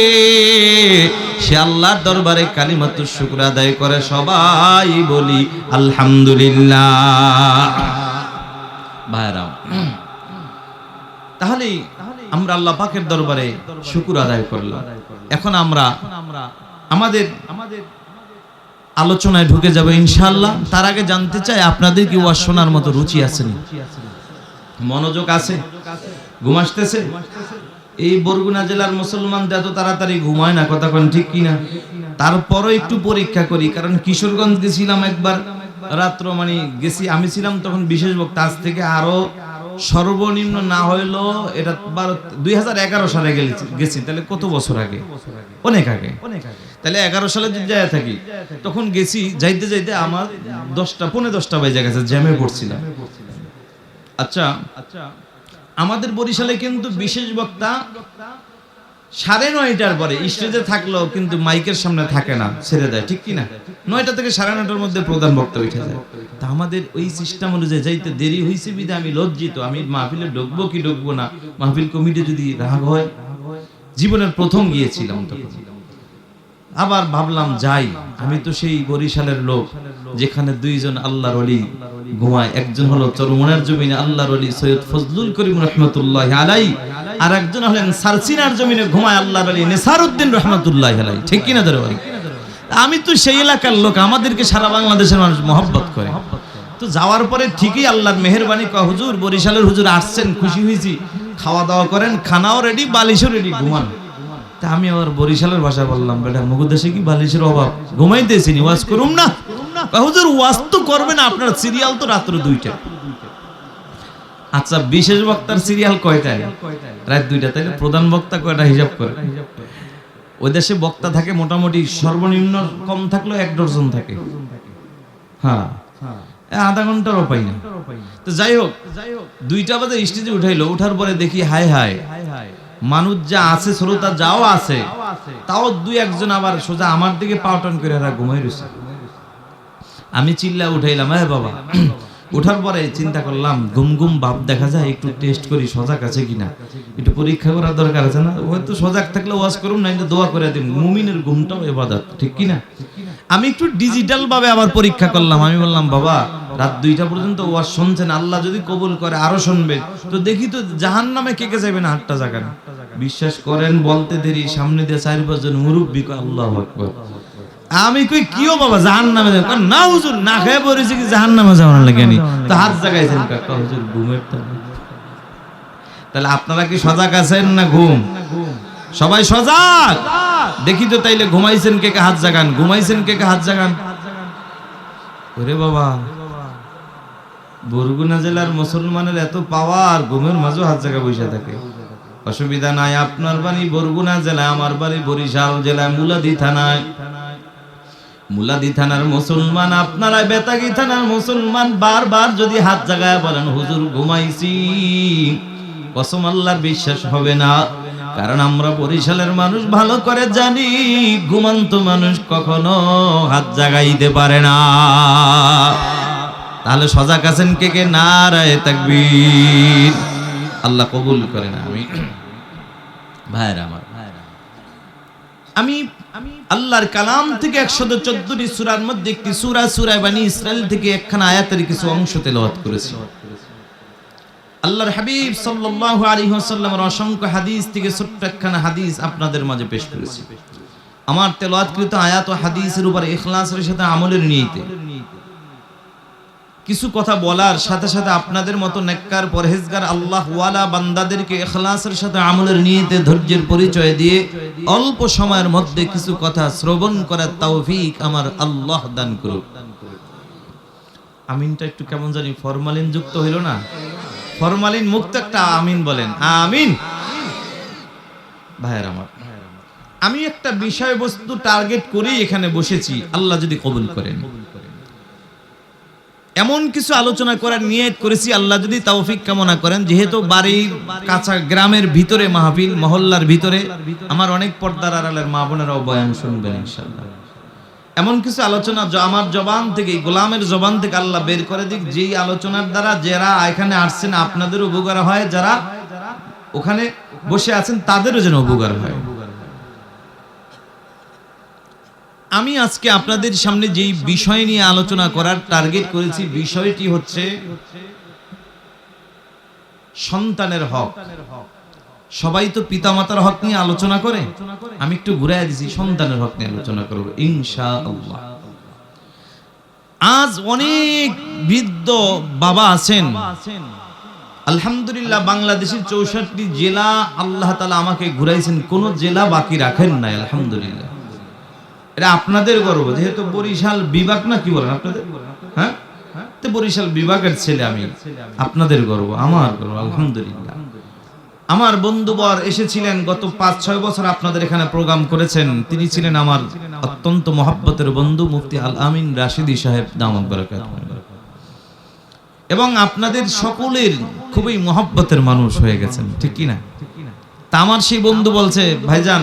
সে আল্লাহর দরবারে কালিমাতুশ শুকর আদায় করে সবাই বলি আলহামদুলিল্লাহ। ভাইরা, তাহলে আমরা আল্লাহ পাকের দরবারে শুকর আদায় করলাম। এখন আমরা আমাদের আলোচনায় ঢুকে যাবে ইনশাআল্লাহ। তার আগে জানতে চাই, আপনাদের কি ওয়াজ শোনার মতো রুচি আছে না? মনোযোগ আছে? ঘুম আসতেছে? এই বরগুনা জেলার মুসলমান এত তাড়াতাড়ি ঘুমায় না, কথা কোন ঠিক কিনা? তারপরও একটু পরীক্ষা করি, কারণ কিশোরগঞ্জ গেছিলাম একবার রাত্র, মানে গেছি আমি ছিলাম তখন বিশেষ বক্তা। আজ থেকে আরো সর্বনিম্ন না হইলো এটা 2011 সালে গেছি, তাহলে কত বছর আগে? অনেক আগে। তাহলে 11 সালে যদি যায় থাকি, তখন গেছি, যাইতে যাইতে আমার 10টা পৌনে 10টা বেজে গেছে, জ্যামে পড়ছিলাম। আচ্ছা, আমাদের বরিশালে কিন্তু বিশেষ বক্তা 9:30টার পরে স্টেজে থাকলেও কিন্তু মাইকের সামনে থাকে না, ছেড়ে দেয়, ঠিক কিনা? 9টা থেকে 9:30টার মধ্যে প্রধান বক্তা উঠে যায়। তা আমাদের ওই সিস্টেম অনুযায়ী যাইতে দেরি হয়েছে বিধে আমি লজ্জিত। আমি মাহফিলে ঢুকবো কি ঢুকবো না, মাহফিল কমিটি যদি রাগ হয়। জীবনের প্রথম গিয়েছিলাম তখন। আবার ভাবলাম যাই, আমি তো সেই বরিশালের লোক যেখানে দুইজন আল্লাহর ওলি ঘুমায়, একজন হলো চরমনার জমিনে আল্লাহর ওলি সৈয়দ ফজলুল করিম রাহমাতুল্লাহি আলাইহি, আর একজন হলেন সারসিনার জমিনে ঘুমায় আল্লাহর ওলি নেসারউদ্দিন রাহমাতুল্লাহি আলাইহি। ঠিক কিনা দরবার? আমি তো সেই এলাকার লোক, আমাদেরকে সারা বাংলাদেশের মানুষ মহব্বত করে। তো যাওয়ার পরে ঠিকই আল্লাহর মেহেরবানি, হুজুর বরিশালের হুজুর আসছেন, খুশি হয়েছি, খাওয়া দাওয়া করেন, খানাও রেডি, বালিশও রেডি, ঘুমান। তা আমি আবার বরিশালের ভাষা বললাম, বেটা মুগদেশে কি বালিশের অভাব, ঘুমাইতেছি, ওয়াজ করুম না? হুজুর ওয়াজ তো করবে না, আপনার সিরিয়াল তো রাত্র 2টা। আচ্ছা, বিশেষ বক্তার সিরিয়াল কয়টায়? রাত 2টা। তাইলে প্রধান বক্তা কয়টা হিসাব করে? ওই দেশে বক্তা থাকে মোটামুটি সর্বনিম্ন কম থাকলেও 1 ডজন থাকে। হ্যাঁ, আধা ঘন্টারও পাই না। তো যাই হোক, 2টা বাজে স্টেজে উঠাইলো। উঠার পরে দেখি হায় হায়, মানুষ যা আছে, শ্রোতা যাও আছে, তাও 2-1 আবার সোজা আমার দিকে পাউটন করে ঘুমাই রয়েছে। আমি চিল্লা উঠাইলাম, হ্যাঁ বাবা। ওঠার পরে চিন্তা করলাম, ঘুম ঘুম ভাব দেখা যায়, একটু টেস্ট করি সজাগ আছে কিনা, একটু পরীক্ষা করার দরকার আছে না? হয়তো সজাগ থাকলে ওয়াজ করুন, না দোয়া করে দিন। মুমিনের ঘুমটাও ইবাদত, ঠিক কিনা? আমি একটু ডিজিটাল ভাবে আবার পরীক্ষা করলাম। আমি বললাম, বাবা রাত 2টা পর্যন্ত ওয়াজ শুনছেন, আল্লাহ যদি কবুল করে আরো শুনবে, তো দেখি তো জাহান্নামে কে কে যাবে না, 8টা জায়গা। বিশ্বাস করেন, বলতে দেরি সামনে দিয়ে 4-5 জন মুরব্বি কয় আল্লাহু আকবার। আমি কই কিও বাবা জাহান্নামে যাব? না হুজুর, না খেয়ে পড়েছি কি জাহান্নামে যাওয়ার লাগে নি? তো হাত জাগাইছেন কাকা, হুজুর ঘুমের টানে। তাহলে আপনারা কি সজাগ আছেন না ঘুম? সবাই সজাগ? দেখি তো তাইলে ঘুমাইছেন কে কে হাত জাগান, ঘুমাইছেন কে কে হাত জাগান। ওরে বাবা, বরগুনা জেলার মুসলমানের এত পাওয়ার, ঘুমের মাঝে হাত জাগা বসে থাকে। অসুবিধা নাই, আপনার বাড়ি বরগুনা জেলায়, আমার বাড়ি বরিশাল জেলায়, মুলাদি থানায়। মুলাদি থানার মুসলমান, আপনারা বেতাগী থানার মুসলমান, বারবার যদি হাত জাগায় বলেন হুজুর ঘুমাইছি, কসম আল্লাহর বিশ্বাস হবে না। কারণ আমরা বরিশালের মানুষ ভালো করে জানি, ঘুমন্ত মানুষ কখনো হাত জাগাইতে পারে না। তাহলে সজাগ আছেন কে কে? নারায়ে তাকবীর। আল্লাহ কবুল করে না। ভাইরা আমার, আমি আল্লাহর কালাম থেকে 114টি সূরার মধ্যে একটি সূরা, সূরা বনী ইসরাইল থেকে একখানা আয়াতের কিছু অংশ তেলাওয়াত করেছি। আল্লাহর হাবিব সাল্লাল্লাহু আলাইহি ওয়াসাল্লামের অসংখ্য হাদিস থেকে ছোট্ট একখানা হাদিস আপনাদের মাঝে পেশ করেছি। আমার তেলাওয়াতকৃত আয়াত ও হাদিসের উপর ইখলাসের সাথে আমলের নিয়তে কিছু কথা বলার সাথে সাথে আপনাদের মতো নেককার পরহেজগার আল্লাহ ওয়ালা বান্দাদেরকে ইখলাসের সাথে আমলের নিয়তে ধৈর্যের পরিচয় দিয়ে অল্প সময়ের মধ্যে কিছু কথা শ্রবণ করার তৌফিক আমার আল্লাহ দান করুক। আমিনটা একটু কেমন জানি ফরমালিন যুক্ত হইল না? ফরমালিন মুক্ত একটা আমিন বলেন, আমিন। ভাইয়ের আমার, আমি একটা বিষয়বস্তু টার্গেট করেই এখানে বসেছি, আল্লাহ যদি কবুল করেন। এমন কিছু আলোচনা করার নিয়ত করেছি, আল্লাহ যদি তৌফিক কামনা করেন। যেহেতু বাড়ির কাছা গ্রামের ভিতরে মাহফিল, মহল্লার ভিতরে, আমার অনেক পর্দার আড়ালের মা বোনেরাও বয়ান শুনবেন ইনশাআল্লাহ। এমন কিছু আলোচনা আমার জবান থেকে, গোলামের জবান থেকে আল্লাহ বের করে দিক, যেই আলোচনার দ্বারা যারা এখানে আসছেন আপনাদের উপকার হয়, যারা ওখানে বসে আছেন তাদেরও যেন উপকার হয়। আমি আজকে আপনাদের সামনে যেই বিষয় নিয়ে আলোচনা করার টার্গেট করেছি, বিষয়টি হচ্ছে সন্তানের হক। সবাই তো পিতামাতার হক নিয়ে আলোচনা করে, আমি একটু ঘুরাই দিছি, সন্তানের হক নিয়ে আলোচনা করব ইনশাআল্লাহ। আজ অনেক বৃদ্ধ বাবা আছেন, আলহামদুলিল্লাহ বাংলাদেশের 64টি জেলা আল্লাহ তাআলা আমাকে ঘুরাইছেন, কোন জেলা বাকি রাখেন নাই, আলহামদুলিল্লাহ। এটা আপনাদের গর্ব, যেহেতু বরিশাল বিভাগ না, কি বলেন আপনাদের? হ্যাঁ, তো বরিশাল বিভাগের ছেলে আমি, আপনাদের গর্ব, আমার গর্ব, আলহামদুলিল্লাহ। আমার বন্ধুবর এসেছিলেন গত 5-6 বছর আপনাদের এখানে প্রোগ্রাম করেছেন। তিনি ছিলেন আমার অত্যন্ত মহব্বতের বন্ধু মুফতি আল আমিন রাশিদি সাহেব দামাত বারাকাতুহু, এবং আপনাদের সকলের খুবই মহব্বতের মানুষ হয়ে গেছেন, ঠিক কি না? তা আমার সেই বন্ধু বলছে, ভাইজান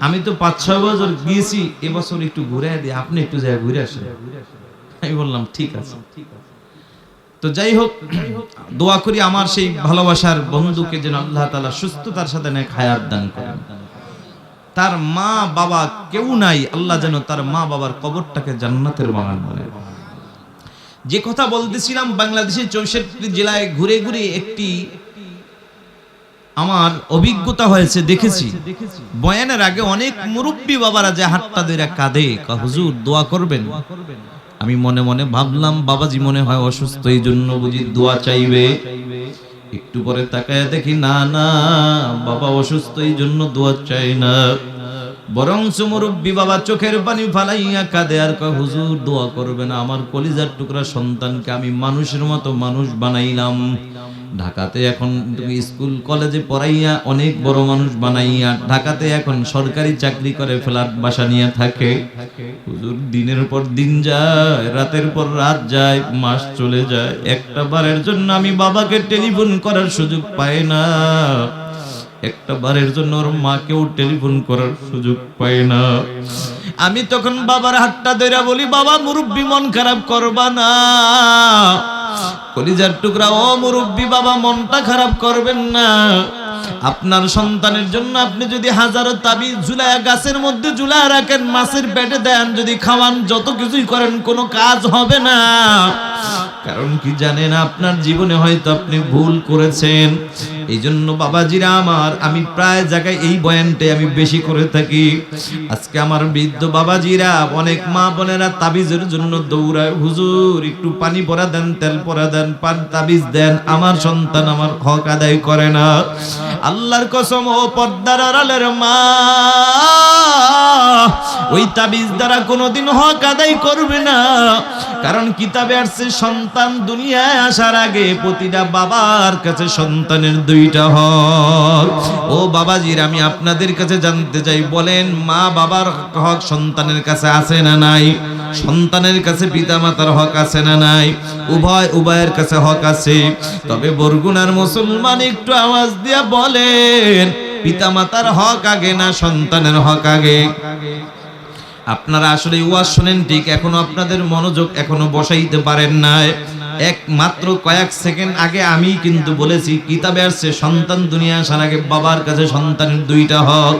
আমি তো 5-6 বছর গিয়েছি, এবছর একটু ঘুরে দিই, আপনি একটু জায়গা ঘুরে আসেন। আমি বললাম ঠিক আছে। তো যাই হোক, দোয়া করি আমার সেই ভালোবাসার বন্ধুকে যেন আল্লাহ তাআলা সুস্থতার সাথে নেক হায়াত দান করেন। তার মা বাবা কেউ নাই, আল্লাহ যেন তার মা বাবার কবরটাকে জান্নাতের বাগান বানায়। যে কথা বলতেছিলাম, বাংলাদেশের 64 জেলায় ঘুরে ঘুরে একটি আমার অভিজ্ঞতা হয়েছে, দেখেছি বয়ানের আগে অনেক মুরব্বী বাবারা যে হাতটা ধরে কাঁদে, হুজুর দোয়া করবেন। আমি মনে মনে ভাবলাম বাবাজি মনে হয় অসুস্থ, এই জন্য বুঝি দোয়া চাইবে। একটু পরে তাকায় দেখি না না, বাবা অসুস্থ এই জন্য দোয়া চাই না, বরং মুরব্বী বাবা চোখের পানি ফালাইয়া কাঁদে আর কয় হুজুর দোয়া করবেন, আমার কলিজার টুকরা সন্তানকে আমি মানুষের মতো মানুষ বানাইলাম। ঢাকাতে এখন স্কুল কলেজে পড়াইয়া অনেক বড় মানুষ বানাইয়া ঢাকাতে এখন সরকারি চাকরি করে, ফ্ল্যাট বাসা নিয়ে থাকে। হুজুর দিনের পর দিন যায়, রাতের পর রাত যায়, মাস চলে যায়, একটা বারের জন্য আমি বাবাকে টেলিফোন করার সুযোগ পাই না, একটা বারের জন্য ওর মাকেও টেলিফোন করার সুযোগ পাই না। আমি তখন বাবার হাতটা ধরে বলি, বাবা মুরব্বী মন খারাপ করবা না, কলিজার টুকরা ও মুরব্বী বাবা মনটা খারাপ করবেন না। আপনার সন্তানের জন্য আপনি যদি হাজারো তাবিজ ঝুলায়া গাছের মধ্যে ঝুলায়া রাখেন, মাছের পেটে দেন, যদি খাওয়ান, যত কিছুই করেন, কোনো কাজ হবে না। কারণ কি জানেন, আপনার জীবনে হয়তো আপনি ভুল করেছেন। এই জন্য বাবাজিরা আমার, আমি প্রায় জায়গায় এই বয়ানটাই আমি বেশি করে থাকি। আজকে আমার বৃদ্ধ বাবাজিরা, অনেক মা বোনেরা তাবিজের জন্য দৌড়ায়, হুজুর একটু পানি পরা দেন, তেল পরা দেন, তাবিজ দেন, আমার সন্তান আমার হক আদায় করে না। আল্লাহর কসম, ও পর্দার আড়ালের মা, ওই তাবিজ দ্বারা কোনোদিন হক আদায় করবে না। কারণ কিতাবে আসছে, সন্তান দুনিয়ায় আসার আগে প্রতিটা বাবার কাছে সন্তানের দুইটা হক। ও বাবাজির, আমি আপনাদের কাছে জানতে চাই, বলেন মা বাবার হক সন্তানের কাছে আছে না নাই? সন্তানের কাছে পিতা মাতার হক আছে না নাই? উভয়ের কাছে হক আছে। তবে বরগুনার মুসলমান একটু আওয়াজ দিয়া বলেন, পিতা মাতার হক আগে না সন্তানের হক আগে? আপনারা আসলে ওয়াজ শুনেন ঠিক, এখনো আপনাদের মনোযোগ এখনো বসাইতে পারেন নাই। একমাত্র কয়েক সেকেন্ড আগে আমি কিন্তু বলেছি, কিতাবে আসছে সন্তান দুনিয়া আসার আগে বাবার কাছে সন্তানের দুইটা হক।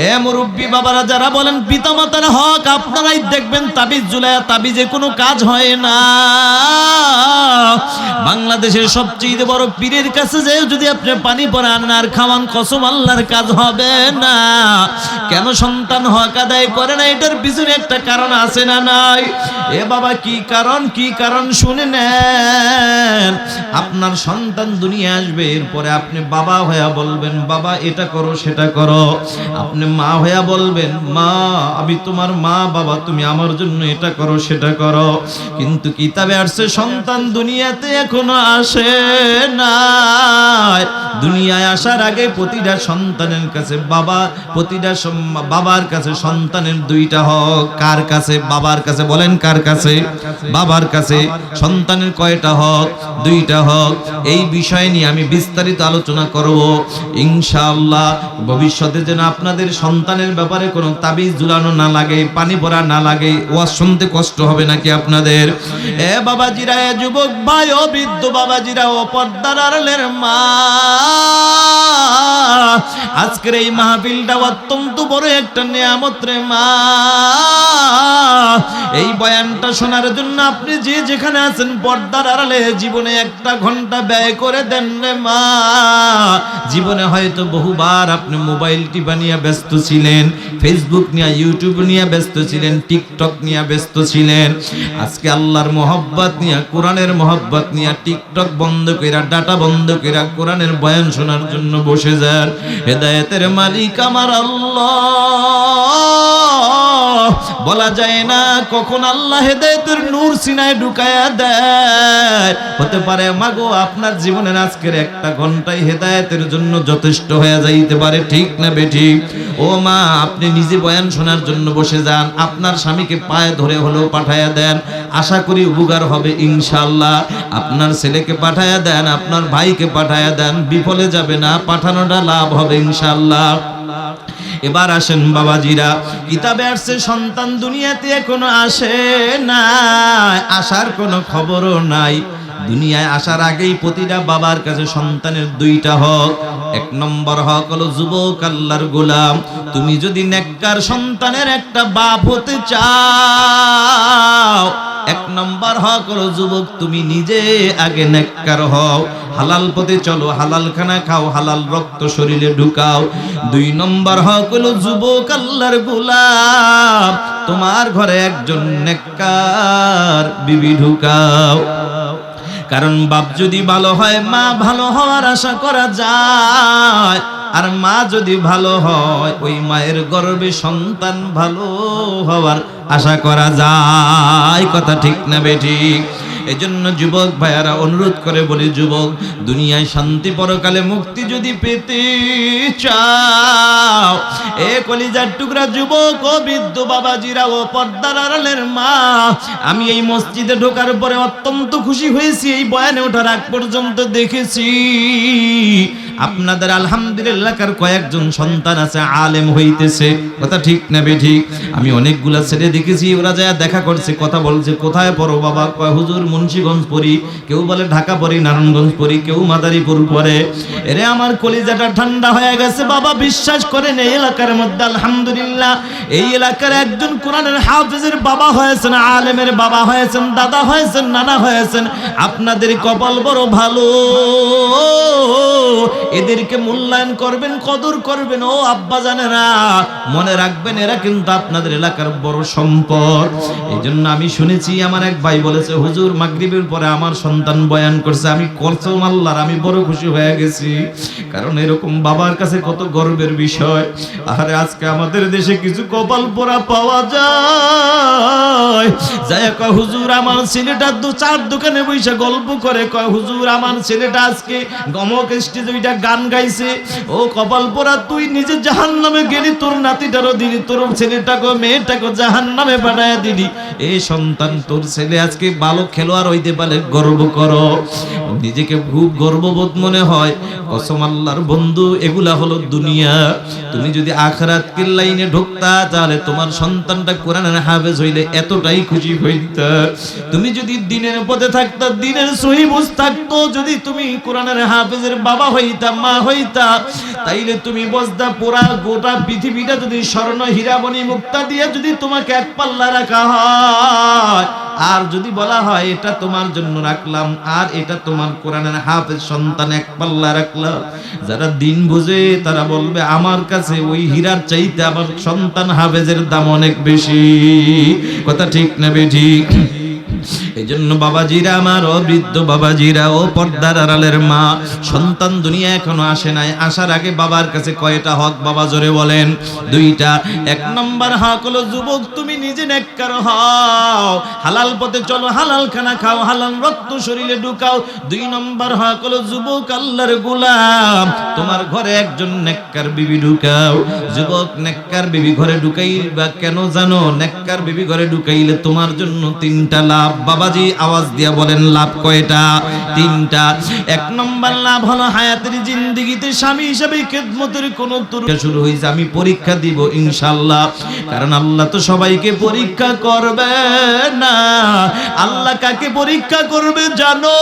এ মুরব্বী বাবারা যারা বলেন পিতামাতার হক, আপনারাই দেখবেন তাবিজ ঝুলায়া তাবিজে কোনো কাজ হয় না। বাংলাদেশের সবচেয়ে বড় পীরের কাছে যে যদি আপনি পানি পরান আর খাওয়ান, কসম আল্লাহর কাজ হবে না। কেন সন্তান হক আদায় করে না? এটার পিছনে একটা কারণ আছে না নাই? এ বাবা কি কারণ, কি কারণ শুনে নেন। আপনার সন্তান দুনিয়া আসবে, এরপরে আপনি বাবা হইয়া বলবেন, বাবা এটা করো সেটা করো। আপনি মা হইয়া বলবেন, মা আমি তোমার মা, বাবা তুমি আমার জন্য এটা করো সেটা করো। কিন্তু কিতাবে আসছে সন্তান দুনিয়াতে এখনো আসে না। দুনিয়ায় আসার আগে প্রতিটা সন্তানের কাছে প্রতিটা বাবার কাছে সন্তানের দুইটা হক। কার কাছে? বাবার কাছে। বলেন কার কাছে? বাবার কাছে। সন্তানের কয়টা হক? দুইটা হক। এই বিষয় নিয়ে আমি বিস্তারিত আলোচনা করব ইনশাআল্লাহ। ভবিষ্যতে যেন আপনাদের সন্তানের ব্যাপারে কোনো তাবিজ ঝুলানো না লাগে, পানি ভরা না লাগে। ওয়াজ শুনতে কষ্ট হবে নাকি আপনাদের? এ বাবাজিরা, এ যুবক ভাই, ও বৃদ্ধ বাবাজিরা, ও পর্দার আড়ালের মা, আজকের এই মাহফিলটা অত্যন্ত বড় একটা নিয়ামত রে মা। এই বয়ানটা শোনার জন্য আপনি যে যেখানে আছেন পর্দার আড়ালে জীবনে একটা ঘন্টা ব্যয় করে দেন রে মা। জীবনে হয়তো বহুবার আপনি মোবাইল টিপা নিয়ে ব্যস্ত ছিলেন, ফেসবুক নিয়ে, ইউটিউব নিয়ে ব্যস্ত ছিলেন, টিকটক নিয়ে ব্যস্ত ছিলেন। আজকে আল্লাহর মহব্বত নিয়ে, কোরআনের মহব্বত নিয়ে টিকটক বন্ধ কইরা, ডাটা বন্ধ কইরা কোরআনের বয়ান শোনার জন্য বসে যান। হেদায়েতের মালিক আমার আল্লাহ। বলা যায় না কখন আল্লাহ হেদায়েতের নূর সিনায় ঢুকায়া দেয়। হতে পারে মাগো আপনার জীবনের আজকের একটা ঘন্টাই হেদায়েতের জন্য যথেষ্ট হয়ে যাইতে পারে, ঠিক না বেঠিক? ও মা, আপনি নিজে বয়ান শোনার জন্য বসে যান, আপনার স্বামীকে পায়ে ধরে হলেও পাঠায়া দেন, আশা করি উপকার হবে ইনশাআল্লাহ। আপনার ছেলেকে পাঠায়া দেন, আপনার ভাইকে পাঠায়া দেন, বিফলে যাবে না, পাঠানোটা লাভ হবে ইনশাআল্লাহ। এবার আসেন বাবাজিরা, কিতাবে আসছে সন্তান দুনিয়াতে এখনো আসে না, আসার কোনো খবরও নাই। দুনিয়ায় আসার আগেই প্রতিটা বাবার কাছে সন্তানের দুইটা হক। এক নম্বর হক হলো যুবক আল্লাহর গোলাম, তুমি যদি নেককার সন্তানের একটা বাপ হতে চাও, এক নম্বর হক হলো যুবক তুমি নিজে আগে নেককার হও, হালাল পথে চলো, হালাল খানা খাও, হালাল রক্ত শরীরে ঢুকাও। দুই নম্বর হক হলো যুবক আল্লাহর গোলাম, তোমার ঘরে একজন নেককার বিবি ঢুকাও। কারণ বাপ যদি ভালো হয় মা ভালো হওয়ার আশা করা যায়, আর মা যদি ভালো হয় ওই মায়ের গর্ভে সন্তান ভালো হওয়ার আশা করা যায়। কথা ঠিক না বেঠিক? এজন্য যুবক ভাইয়ারা অনুরোধ করে বলি, যুবক দুনিয়ায় শান্তি পরকালে মুক্তি যদি পেতে চাও, এ কলিজার টুকরা যুবক ও বৃদ্ধ বাবাজিরা ও পর্দার আড়ালের মা, আমি এই মসজিদে ঢোকার পরে অত্যন্ত খুশি হয়েছি। এই বয়ানে ওঠার আগ পর্যন্ত দেখেছি আপনাদের আলহামদুলিল্লাহ কার কয়েকজন সন্তান আছে আলেম হইতেছে। কথা ঠিক না বেঠিক? আমি অনেকগুলা ছেলে দেখেছি, ওরা যায় দেখা করছে, কথা বলছে, কোথায় পড়ো বাবা? কয় হুজুর মুন্সিগঞ্জ পড়ি, কেউ বলে ঢাকা পড়ি, নারায়ণগঞ্জ পড়ি, কেউ মাদারীপুর পড়ে। এরে আমার কলিজাটা ঠান্ডা হয়ে গেছে বাবা। বিশ্বাস করেন এই এলাকার মধ্যে আলহামদুলিল্লাহ এই এলাকার একজন কোরআনের হাফেজের বাবা হয়েছেন, আলেমের বাবা হয়েছেন, দাদা হয়েছেন, নানা হয়েছেন। আপনাদের কপাল বড় ভালো, এদেরকে মূল্যায়ন করবেন, কদর করবেন। ও আব্বা জানেরা, মনে রাখবেন এরা কিন্তু আপনাদের এলাকার বড় সম্পদ। এই জন্য আমি শুনেছি আমার এক ভাই বলেছে, হুজুর মাগরিবের পরে আমার সন্তান বয়ান করছে, আমি কসম আল্লাহর আমি বড় খুশি হয়ে গেছি। কারণ এরকম বাবার কাছে কত গর্বের বিষয়। আরে আজকে আমাদের দেশে কিছু কপাল পোড়া পাওয়া যায়, যায় কয় হুজুর আমার ছেলেটা চার দোকানে বসে গল্প করে, কয় হুজুর আমার ছেলেটা আজকে গমক স্টেজে ওইটা গান গাইছে। ও কপাল পোড়া, তুই নিজে জাহান্নামে গেলি, তোর নাতিটারও দিলি, তোর ছেলেটাকে মেয়েটাকে জাহান্নামে পাঠায় দিলি। এই সন্তান তোর ছেলে আজকে ভালো খেলোয়াড় হইতে পারে, গর্ব করো, নিজেকে খুব গর্ববোধ মনে হয়। কসম আল্লাহর বন্ধু, এগুলা হলো দুনিয়া। তুমি যদি আখিরাত কি লাইনে ঢুকতা, তাহলে তোমার সন্তানটা কোরআনের হাফেজ হইলে এতটাই খুশি হইতা। তুমি যদি দিনের পথে থাকতা, দিনের সহি বুঝ থাকতো, যদি তুমি কোরআনের হাফেজের বাবা হইতা, মা হইতা, তাইলে তুমি বসদা পুরা গোটা পৃথিবীটা যদি স্বর্ণ হীরামণি মুক্তা দিয়ে যদি তোমাকে এক পাল্লা রাখা হয়, আর যদি বলা হয় এটা তোমার জন্য রাখলাম, আর এটা তোমার কোরআনের হাফেজ সন্তান এক পাল্লা রাখলাম, যারা দিন বুঝে তারা বলবে আমার কাছে ওই হীরার চাইতে আমার সন্তান হাফেজের দাম অনেক বেশি। কথা ঠিক না বেঠিক? এই জন্য বাবাজিরা আমার, ও বৃদ্ধ বাবাজিরা, ও পর্দার আড়ালের মা, সন্তান দুনিয়া এখনো আসে নাই, আসার আগে বাবার কাছে কয়টা হক বাবা জোরে বলেন? দুইটা। এক নম্বর হক হলো যুবক তুমি নিজে নেককার হও, হালাল পথে চলো, হালাল খানা খাও, হালাল রক্ত শরীরে ঢুকাও। দুই নম্বর হক হলো যুবক আল্লাহর গোলাম, তোমার ঘরে একজন নেককার বিবি ঢুকাও। যুবক নেককার বিবি ঘরে ঢুকাইবা কেন জানো? নেককার বিবি ঘরে ঢুকাইলে তোমার জন্য তিনটা লাভ। বাবাজি আওয়াজ দিয়া বলেন লাভ কয়টা? তিনটা। এক নম্বর লাভ হলো হায়াতের জিন্দেগিতে স্বামী হিসেবে খেদমতের কোন তরুণ শুরু হয়েছে, আমি পরীক্ষা দিব ইনশাআল্লাহ। কারণ আল্লাহ তো সবাইকে পরীক্ষা করবে না। আল্লাহ কাকে পরীক্ষা করবে জানো?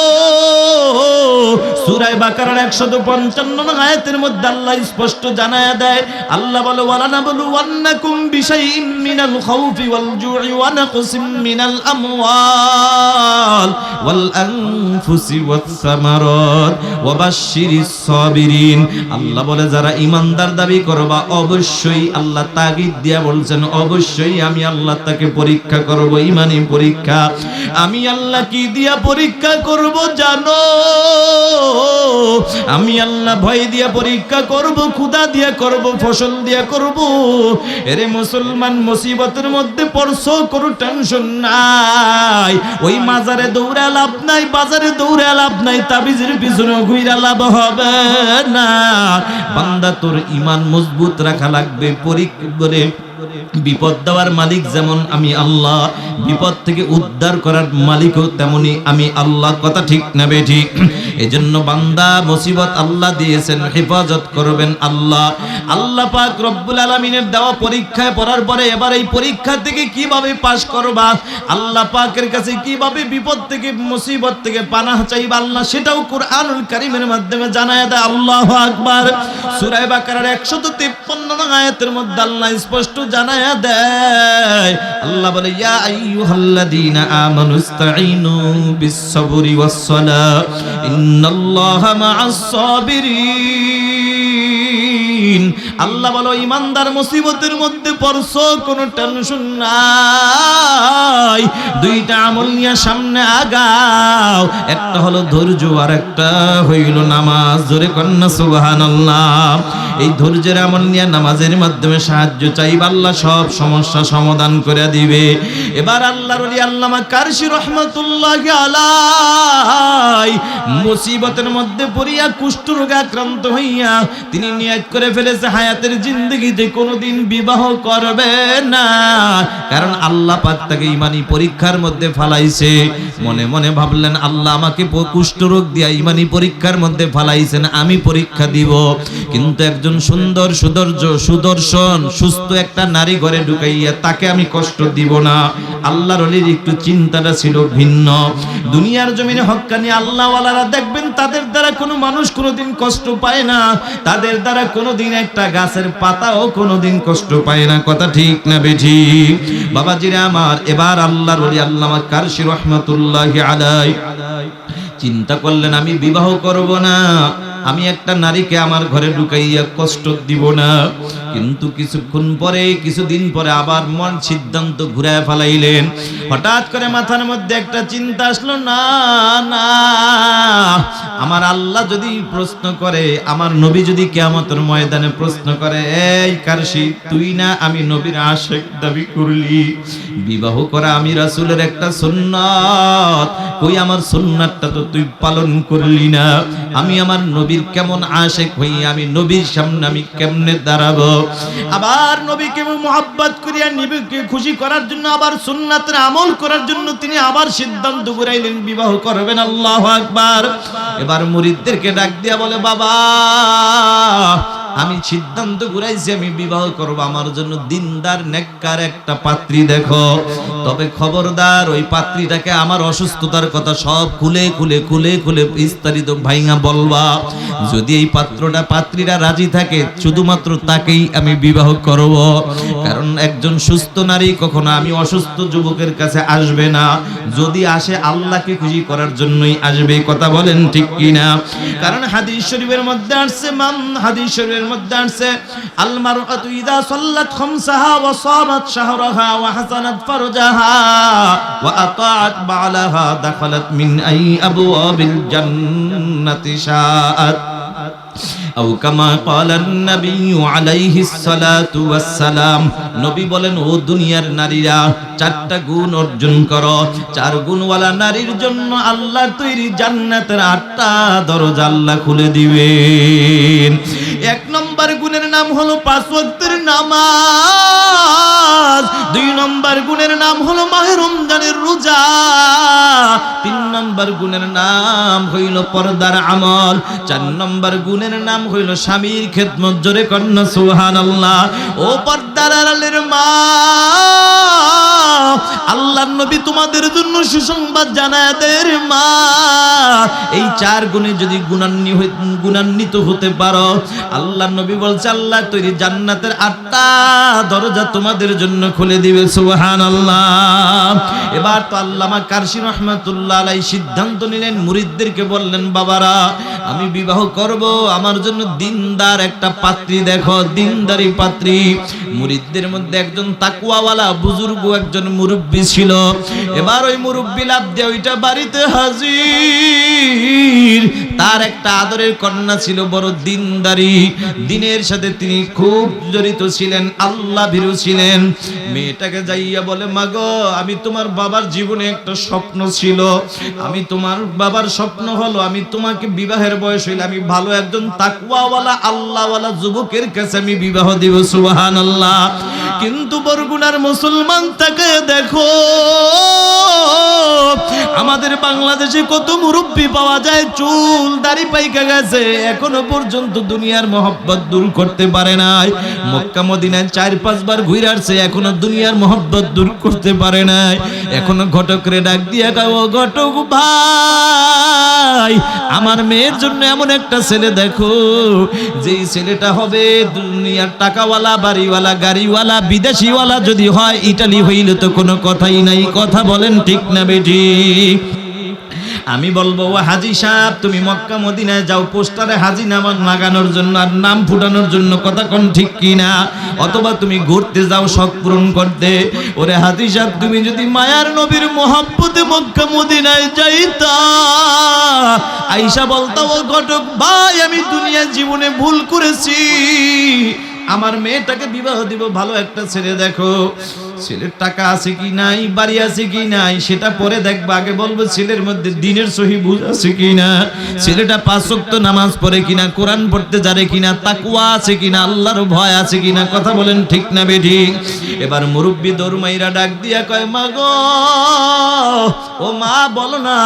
সূরা বাকারার 155 আয়াতের মধ্যে আল্লাহ স্পষ্ট জানায়া দেয়। আল্লাহ বলে ওয়ালানাবলুওয়ান্নাকুম বিশাইইম মিনাল খাউফি ওয়াল জু'i ওয়া নাকসিম মিনাল আমওয়াল ওয়াল আনফুসি ওয়াস সামারাত ওয়া বাশশিরিস সাবিরিন। আল্লাহ বলে যারা ঈমানদার দাবি করবা, অবশ্যই আল্লাহ তাগিদ দিয়া বলছেন অবশ্যই আমি আল্লাহ তাকে পরীক্ষা করব, ঈমানি পরীক্ষা। আমি আল্লাহ কি দিয়া পরীক্ষা করব জানো? আমি আল্লাহ ভয় দিয়া পরীক্ষা করব, ক্ষুধা দিয়া করব, ফসল দিয়া করব। এরে মুসলমান, মুসিবতের মধ্যে পড়ছো, কোনো টেনশন নাই। ওই মাজারে দৌড়া লাভ নাই, বাজারে দৌড়া লাভ নাই, তাবিজের পিছনে ঘুইরা লাভ হবে না। বান্দা তোর ঈমান মজবুত রাখা লাগবে। পরীক্ষা বিপদ দেওয়ার মালিক যেমন আমি আল্লাহ, বিপদ থেকে উদ্ধার করার মালিকও তেমনি আমি আল্লাহ। কথা ঠিক না বেঠিক? এজন্য বান্দা মুসিবত আল্লাহ দিয়েছেন, হেফাজত করবেন আল্লাহ। আল্লাহ পাক রব্বুল আলামিনের দেওয়া পরীক্ষায় পড়ার পরে এবার এই পরীক্ষা থেকে কিভাবে পাশ করবা, আল্লাহ পাকের কাছে কিভাবে বিপদ থেকে মুসিবত থেকে পানাহ চাইবা আল্লাহ সেটাও কুরআনুল কারীমের মাধ্যমে জানায় দেয়। আল্লাহু আকবার। সূরা বাকারার 153 নং আয়াতের মধ্যে আল্লাহ স্পষ্ট জানায় দেয়, আল্লাহ বলে ইয়া আইয়ুহাল্লাযীনা আমানুস্তাঈনু বিস-সাবরি ওয়াস-সালাহ ইন্নাল্লাহা মা'আস-সাবিরিন। আল্লাহ বলো ঈমানদার মুসিবতের মধ্যে পড়ছো, কোনো টেনশন নাই, দুইটা আমল নিয়ে সামনে আগাও, একটা হলো ধৈর্য আর একটা হইল নামাজ। জোরে কন্না সুবহানাল্লাহ। এই ধৈর্যের আমল নিয়ে নামাজের মাধ্যমে সাহায্য চাইবা, আল্লাহ সব সমস্যা সমাধান করে দিবে। এবার আল্লাহর ওলি আল্লামা কারশি রাহমাতুল্লাহি আলাইহি মুসিবতের মধ্যে পড়িয়া কুষ্ঠরোগে আক্রান্ত হইয়া তিনি নিয়ত করে ফেলেছে হায়াতের জিন্দেগিতে কোনোদিন বিবাহ করবে না, কারণ আল্লাহ পাক তাকে ঈমানি পরীক্ষার মধ্যে ফালাইছে। মনে মনে ভাবলেন আল্লাহ আমাকে কুষ্ঠরোগ দিয়া ঈমানি পরীক্ষার মধ্যে ফালাইছেন, আমি পরীক্ষা দিব, কিন্তু একজন সুন্দর সুদর্শন সুস্থ একটা নারী ঘরে ঢুকাইয়া তাকে আমি কষ্ট দিব না। আল্লাহর ওলির একটু চিন্তাটা ছিল ভিন্ন। দুনিয়ার জমিনে হক্কানি আল্লাহওয়ালারা দেখবেন তাদের দ্বারা কোনো মানুষ কোনোদিন কষ্ট পায় না, তাদের দ্বারা কোনোদিন একটা গাছের পাতাও কোনোদিন কষ্ট পায় না। কথা ঠিক না বেঠিক? বাবাজিরা আমার, এবার আল্লাহর ওলি আল্লামা কারশি রাহমাতুল্লাহি আলাইহি চিন্তা করলেন আমি বিবাহ করব না, আমি একটা নারীকে আমার ঘরে ঢুকাইয়া কষ্ট দিব না। কিন্তু কিছুদিন পরে আবার মন সিদ্ধান্ত ঘুরায় ফেলাইলেন। হঠাৎ করে মাথার মধ্যে একটা চিন্তা আসলো, না না, আমার আল্লাহ যদি প্রশ্ন করে, আমার নবী যদি কিয়ামতের ময়দানে প্রশ্ন করে, এই কারশি তুই না আমি নবীর আশিক দাবি করলি, বিবাহ করা আমি রাসূলের একটা সুন্নাত, কই আমার সুন্নাতটা তো তুই পালন করলি না, আমি আমার নবীর কেমন আশিক হই, আমি নবীর সামনে আমি কেমনে দাঁড়াবো? আবার নবীকে মুহাব্বত করিয়া নবীকে খুশি করার জন্য, আবার সুন্নাতের আমল করার জন্য তিনি আবার সিদ্ধান্ত ঘুরাইলেন বিবাহ করবেন। আল্লাহু আকবার। এবার মুরিদদেরকে ডাক দিয়া বলে, বাবা আমি সিদ্ধান্ত ঘুরাইছি আমি বিবাহ করব, আমার জন্য দিনদার নেককার একটা পাত্রী দেখো, তবে খবরদার ওই পাত্রীটাকে আমার অসুস্থতার কথা সব খুলে বিস্তারিত ভাইঙা বলবা। যদি এই পাত্রীরা রাজি থাকে শুধুমাত্র তাকেই আমি বিবাহ করব, কারণ একজন সুস্থ নারী কখনো আমি অসুস্থ যুবকের কাছে আসবে না, যদি আসে আল্লাহকে খুশি করার জন্যই আসবে। কথা বলেন ঠিক কিনা? কারণ হাদিস শরীফের মধ্যে আসছে আল মারআতু ইযা সাল্লাত খামসাহা ওয়া সামাত শাহরাহা ওয়া হাসানাত ফারজাহা ওয়া আতাআত বালাহা দাখালাত মিন আই আবওয়াবিল জান্নাতি শাআত আও কামা ক্বালান নবী আলাইহিস সালাতু ওয়াস সালাম। নবী বলেন, ও দুনিয়ার নারীরা, চারটা গুণ অর্জন করো। চার গুণওয়ালা নারীর জন্য আল্লাহর তৈরি জান্নাতের 8টা দরজা আল্লাহ খুলে দিবেন। এক নম্বর গুণের নাম হলো 5 ওয়াক্তের নামাজ, 2 নম্বর গুণের নাম হলো মাহে রমজানের রোজা, 3 নম্বর গুণের নাম হইল পর্দার আমল, 4 নম্বর গুণের নাম হইল স্বামীর খেদমত। জোরে কন্না সুবহানাল্লাহ। ও পর্দার আড়ালের মা, আল্লাহর নবী তোমাদের জন্য সুসংবাদ জানায় দেন মা, এই 4 গুণে যদি গুণান্বিত হতে পারো, আল্লাহর নবী বলছে আল্লাহ তৈরি জান্নাতের 8টা দরজা তোমাদের জন্য খুলে দিবে। সুবহানাল্লাহ। এবার তো আল্লামা কারশি রাহমাতুল্লাহ আলাইহি সিদ্ধান্ত নিলেন, মুরিদদেরকে বললেন, বাবারা আমি বিবাহ করব, আমার জন্য দিনদার একটা পাত্রী দেখো, দিনদারি পাত্রী। মুরিদদের মধ্যে একজন তাকওয়াওয়ালা বুজুর্গ একজন মুরব্বি ছিল। এবার ওই মুরব্বি লাভ দিয়ে ওইটা বাড়িতে হাজির। তার একটা আদরের কন্যা ছিল, বড় দিনদারি, দিনের সাথে তিনি খুব জড়িত ছিলেন, আল্লাহ ভীরু ছিলেন। মেয়েটাকে যাইয়া বলে, মাগো আমি তোমার বাবার জীবনে একটা স্বপ্ন ছিল, আমি তোমার বাবার স্বপ্ন হলো আমি তোমাকে বিবাহের বয়স হইলে আমি ভালো একজন তাকওয়াওয়ালা আল্লাহওয়ালা যুবকের কাছে আমি বিবাহ দিব। সুবহানাল্লাহ। কিন্তু বরগুনার মুসলমান তাকে দেখো, আমাদের বাংলাদেশে কত মুরব্বি পাওয়া যায়, চুল দাড়ি পাইকা গেছে, এখনো পর্যন্ত দুনিয়ার মহব্বত দূর করতে পারে নাই। মক্কা মদিনায় 4-5 বার ঘুরে আসছে, এখনো দুনিয়ার মহব্বত দূর করতে পারে নাই। এখনো ঘটকরে ডাক দিয়া কয়, ও ঘটক ভাই, আমার মেয়ের জন্য এমন একটা ছেলে দেখো, যেই ছেলেটা হবে দুনিয়ার টাকাওয়ালা, বাড়িওয়ালা, গাড়িওয়ালা, বিদেশিওয়ালা যদি হয়, ইটালি হইলে তো কোনো কথাই নাই। কথা বলেন ঠিক না বেটি? আমি বলবো, ও হাজি সাহেব, তুমি মক্কা মদিনায় যাও পোস্টারে হাজি নাম লাগানোর জন্য আর নাম ফুটানোর জন্য, কথা কোন ঠিক কিনা? অথবা তুমি ঘুরতে যাও শখ পূরণ করতে। ওরে হাজি সাহেব, তুমি যদি মায়ার নবীর মোহাব্বতে মক্কা মদিনায় যাইতা, আয়েশা বলতো, ও ঘটক ভাই, আমি দুনিয়ার জীবনে ভুল করেছি, আমার মেয়েটাকে বিবাহ দিব, ভালো একটা ছেলে দেখো, ছেলের টাকা আছে কি নাই, বাড়ি আছে কি নাই সেটা পরে দেখবা, আগে বলবো ছেলের মধ্যে দ্বীনের সহি বুঝ আছে কিনা, ছেলেটা 5 ওয়াক্ত নামাজ পড়ে কিনা, কোরআন পড়তে জানে কিনা, তাকওয়া আছে কিনা, আল্লাহর ভয় আছে কিনা। কথা বলেন ঠিক না বেঠি? এবার মুরব্বি দৌড়মাইরা ডাক দিয়া কয়, মা গো, ও মা, বলো না,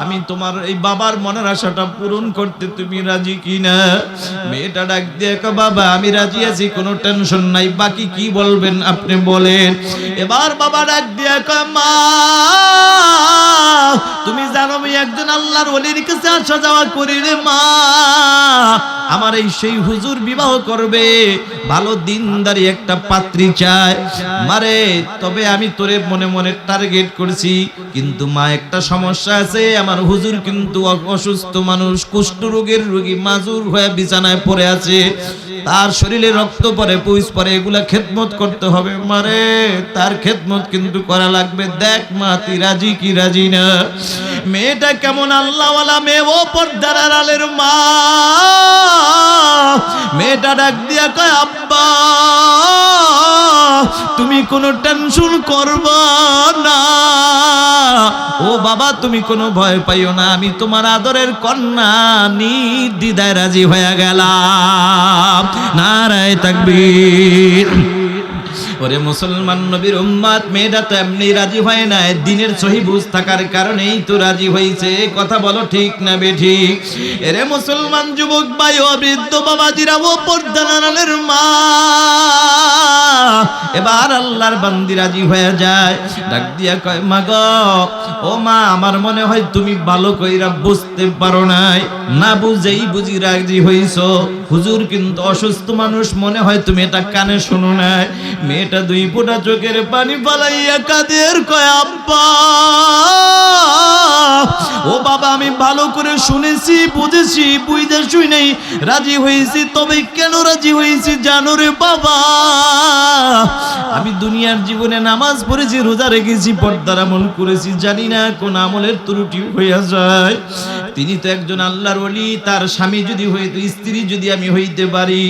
আমি তোমার এই বাবার মনের আশাটা পূরণ করতে তুমি রাজি কিনা? মেয়েটা ডাক দিয়ে কয়, বাবা আমি রাজি আছি, কোনো টেনশন নাই, বাকি কি বলবেন আপনি বলেন। এবার বাবা ডাক দিয়ে কয়, মা তুমি জানো আমি একজন আল্লাহর ওলির কাছে আসা যাওয়া করি রে মা, আমার এই সেই হুজুর বিবাহ করবে, ভালো দিনদারি একটা পাত্রী চায় মারে, তবে আমি তোরে মনে মনে টার্গেট করছি, কিন্তু মা একটা সমস্যা আছে, আমার হুজুর কিন্তু অসুস্থ মানুষ, কুষ্ঠ রোগের রোগী, মাজুর হয়ে বিছানায় পড়ে আছে, তার শরীরে রক্ত পড়ে, পুষ পড়ে, এগুলা খেদমত করতে হবে মারে, তার খেদমত কিন্তু করা লাগবে, দেখ মা তুই রাজি কি রাজি না? মেয়েটা কেমন আল্লাহওয়ালা মেয়ে, ও পর্দার আড়ালের মা, মেয়েটা ডাক দিয়া কয়, আব্বা তুমি কোনো টেনশন করবা না, ও বাবা তুমি কোনো ভয় পাইও না, আমি তোমার আদরের কন্যা, নির্দ্বিধায় রাজি হয়ে গেলাম। নারায়ে তাকবীর। ওরে মুসলমান নবীর উম্মত, মেয়েটা তো এমনি রাজি হয় না, দিনের সহি বুঝ থাকার কারণেই তো রাজি হয়েছে। কথা বলো ঠিক না বেঠি? এরে মুসলমান যুবক ভাই ও বৃদ্ধ বাবাজিরা, ও পর্দার আড়ালের মা, এবার আল্লাহর বান্দি রাজি হয়ে যায়, ডাক দিয়া কয়, মা গো, ও মা, আমার মনে হয় তুমি ভালো কইরা বুঝতে পারো নাই, না বুঝেই বুঝি রাজি হইছো, হুজুর কিন্তু অসুস্থ মানুষ, মনে হয় তুমি এটা কানে শোনো নাই। মেয়েটা 2 ফোঁটা চোখের পানি ফালাইয়া কাঁদের কয়, আব্বা ও বাবা, আমি ভালো করে শুনেছি, বুঝেছি, বুঝতে শুই নাই রাজি হয়েছি, তবে কেন রাজি হয়েছি জানো রে বাবা? আমি দুনিয়ার জীবনে নামাজ পড়েছি, রোজা রেখেছি, পর্দার আমল করেছি, জানি না কোন আমলের ত্রুটি হইয়া যায়। তিনি তো একজন আল্লাহর ওলি, তার স্বামী যদি হইতো, স্ত্রী যদি আমি হইতে পারি,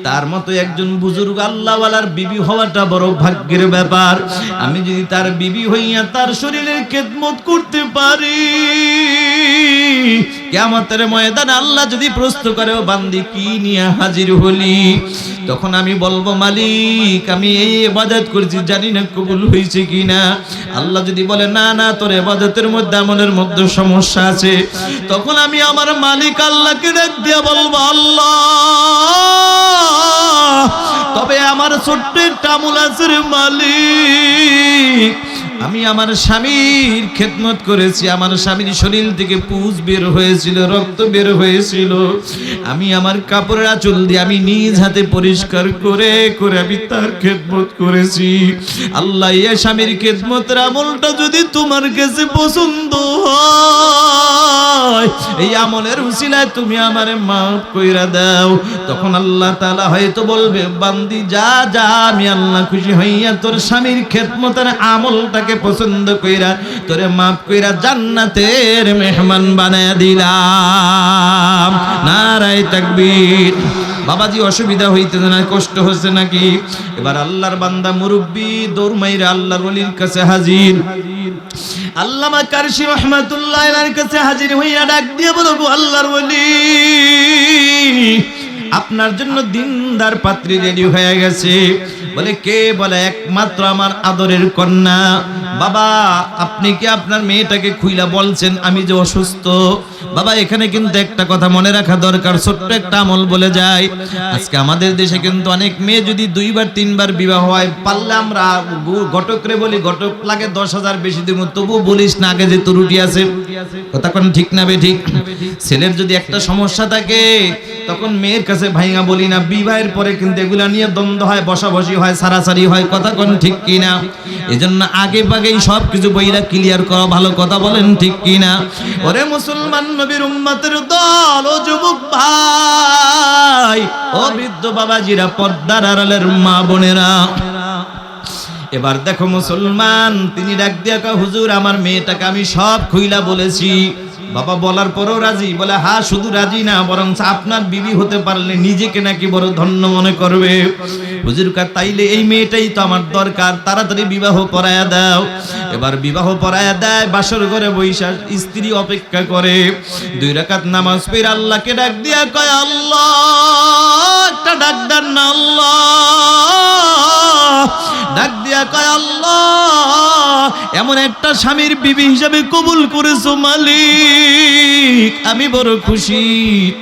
তার মতো একজন বুজুর্গ আল্লাহওয়ালার বিবি হওয়াটা বড় ভাগ্যের ব্যাপার। আমি যদি তার বিবি হইয়া তার শরীরের খেদমত করতে পারি, কিয়ামতের ময়দানে আল্লাহ যদি প্রশ্ন করে, ও বান্দি কি নিয়ে হাজির হলি, তখন আমি বলবো, মালিক আমি এই ইবাদত করেছি, জানি না কবুল হয়েছে কিনা। আল্লাহ যদি বলে, না না, তোর ইবাদতের মধ্যে আমলের মধ্যে সমস্যা আছে, তখন আমি আমার মালিক আল্লাহকে ডাক দিয়া বলবো, আল্লাহ তবে আমার ছোট্ট একটা আমল আছে রে মালিক, আমি আমার স্বামীর খেদমত করেছি, আমার স্বামীর শরীর থেকে পুজ বের হয়েছিল, রক্ত বের হয়েছিল, আমি আমার কাপড়ের আঁচল দিয়ে আমি নিজ হাতে পরিষ্কার করে করে আমি তার খেদমত করেছি। আল্লাহ, এই স্বামীর খেদমতের আমলটা যদি তোমার কাছে পছন্দ হয়, এই আমলের উসিলায় তুমি আমারে মাফ কইরা দাও। তখন আল্লাহ তাআলা হয়তো বলবে, বান্দি যা যা, আমি আল্লাহ খুশি হইয়া তোর স্বামীর খেদমতের আমলটাকে পছন্দ কইরা তোরে মাফ কইরা জান্নাতের মেহমান বানায়া দিলাম। নারায়ে তাকবীর। বাবাজি অসুবিধা হইতে না, কষ্ট হচ্ছে নাকি? এবার আল্লাহর বান্দা মুরব্বি দৌড় মাইরা আল্লাহর ওলির কাছে হাজির। আল্লামা কারশি রাহমাতুল্লাহ আলাইহির কাছে হাজির হইয়া ডাক দিয়ে বলবো, আল্লাহর ওলি, আপনার জন্য দিনদার পাত্রী রেডি হয়ে গেছে। বলে কে? বলে একমাত্র আমার আদরের কন্যা। বাবা আপনি কি আপনার মেয়েটাকে খুইলা বলছেন আমি যে অসুস্থ? বাবা এখানে কিন্তু একটা কথা মনে রাখা দরকার, ছোট্ট একটা আমল বলে যায়। আজকে আমাদের দেশে কিন্তু অনেক মেয়ে যদি 2বার 3বার বিবাহ হয়, পারলে আমরা ঘটকরে বলি ঘটক লাগে 10,000 বেশি দিব, তবু বলিস না আগে যে ত্রুটি আছে। কথা কোন ঠিক না বে ঠিক? ছেলের যদি একটা সমস্যা থাকে তখন মেয়ের কাছে ভাইঙা বলি না, বিবাহের পরে কিন্তু এগুলা নিয়ে দ্বন্দ্ব হয়, বসাবসি হয়, সারাসারি হয়। কথা কোন ঠিক কিনা? এজন্য আগে ভাগেই সব কিছু বইরা ক্লিয়ার করা ভালো। কথা বলেন ঠিক কিনা? ওরে মুসলমান নবীর উম্মতের দল, ও যুবক ভাই, ও বৃদ্ধ বাবাজিরা, পর্দার আড়ালের মা বোনেরা, এবার দেখো মুসলমান তিনি ডাক দিয়া কয় হুজুর আমার মেয়েটাকে আমি সব খুইলা বলেছি। বাবা বলার পরও রাজি? বলে হ্যাঁ, শুধু রাজি না বরং আপনার বিবি হতে পারলে নিজেকে নাকি বড় ধন্য মনে করবে। হুজুর কয় তাইলে এই মেয়েটাই তো আমার দরকার, তাড়াতাড়ি বিবাহ পড়ায়া দাও। এবার বিবাহ পড়ায়া দেয়, বাসর ঘরে বৈশা স্ত্রী অপেক্ষা করে। 2 রাকাত নামাজ পড়ে আল্লাহকে ডাক দিয়া কয় আল্লাহ, একটা ডাক দেন না আল্লাহ। ডাক দিয়া কয় আল্লাহ এমন একটা স্বামীর বিবি হিসাবে কবুল করেছো মালিক, আমি বড় খুশি,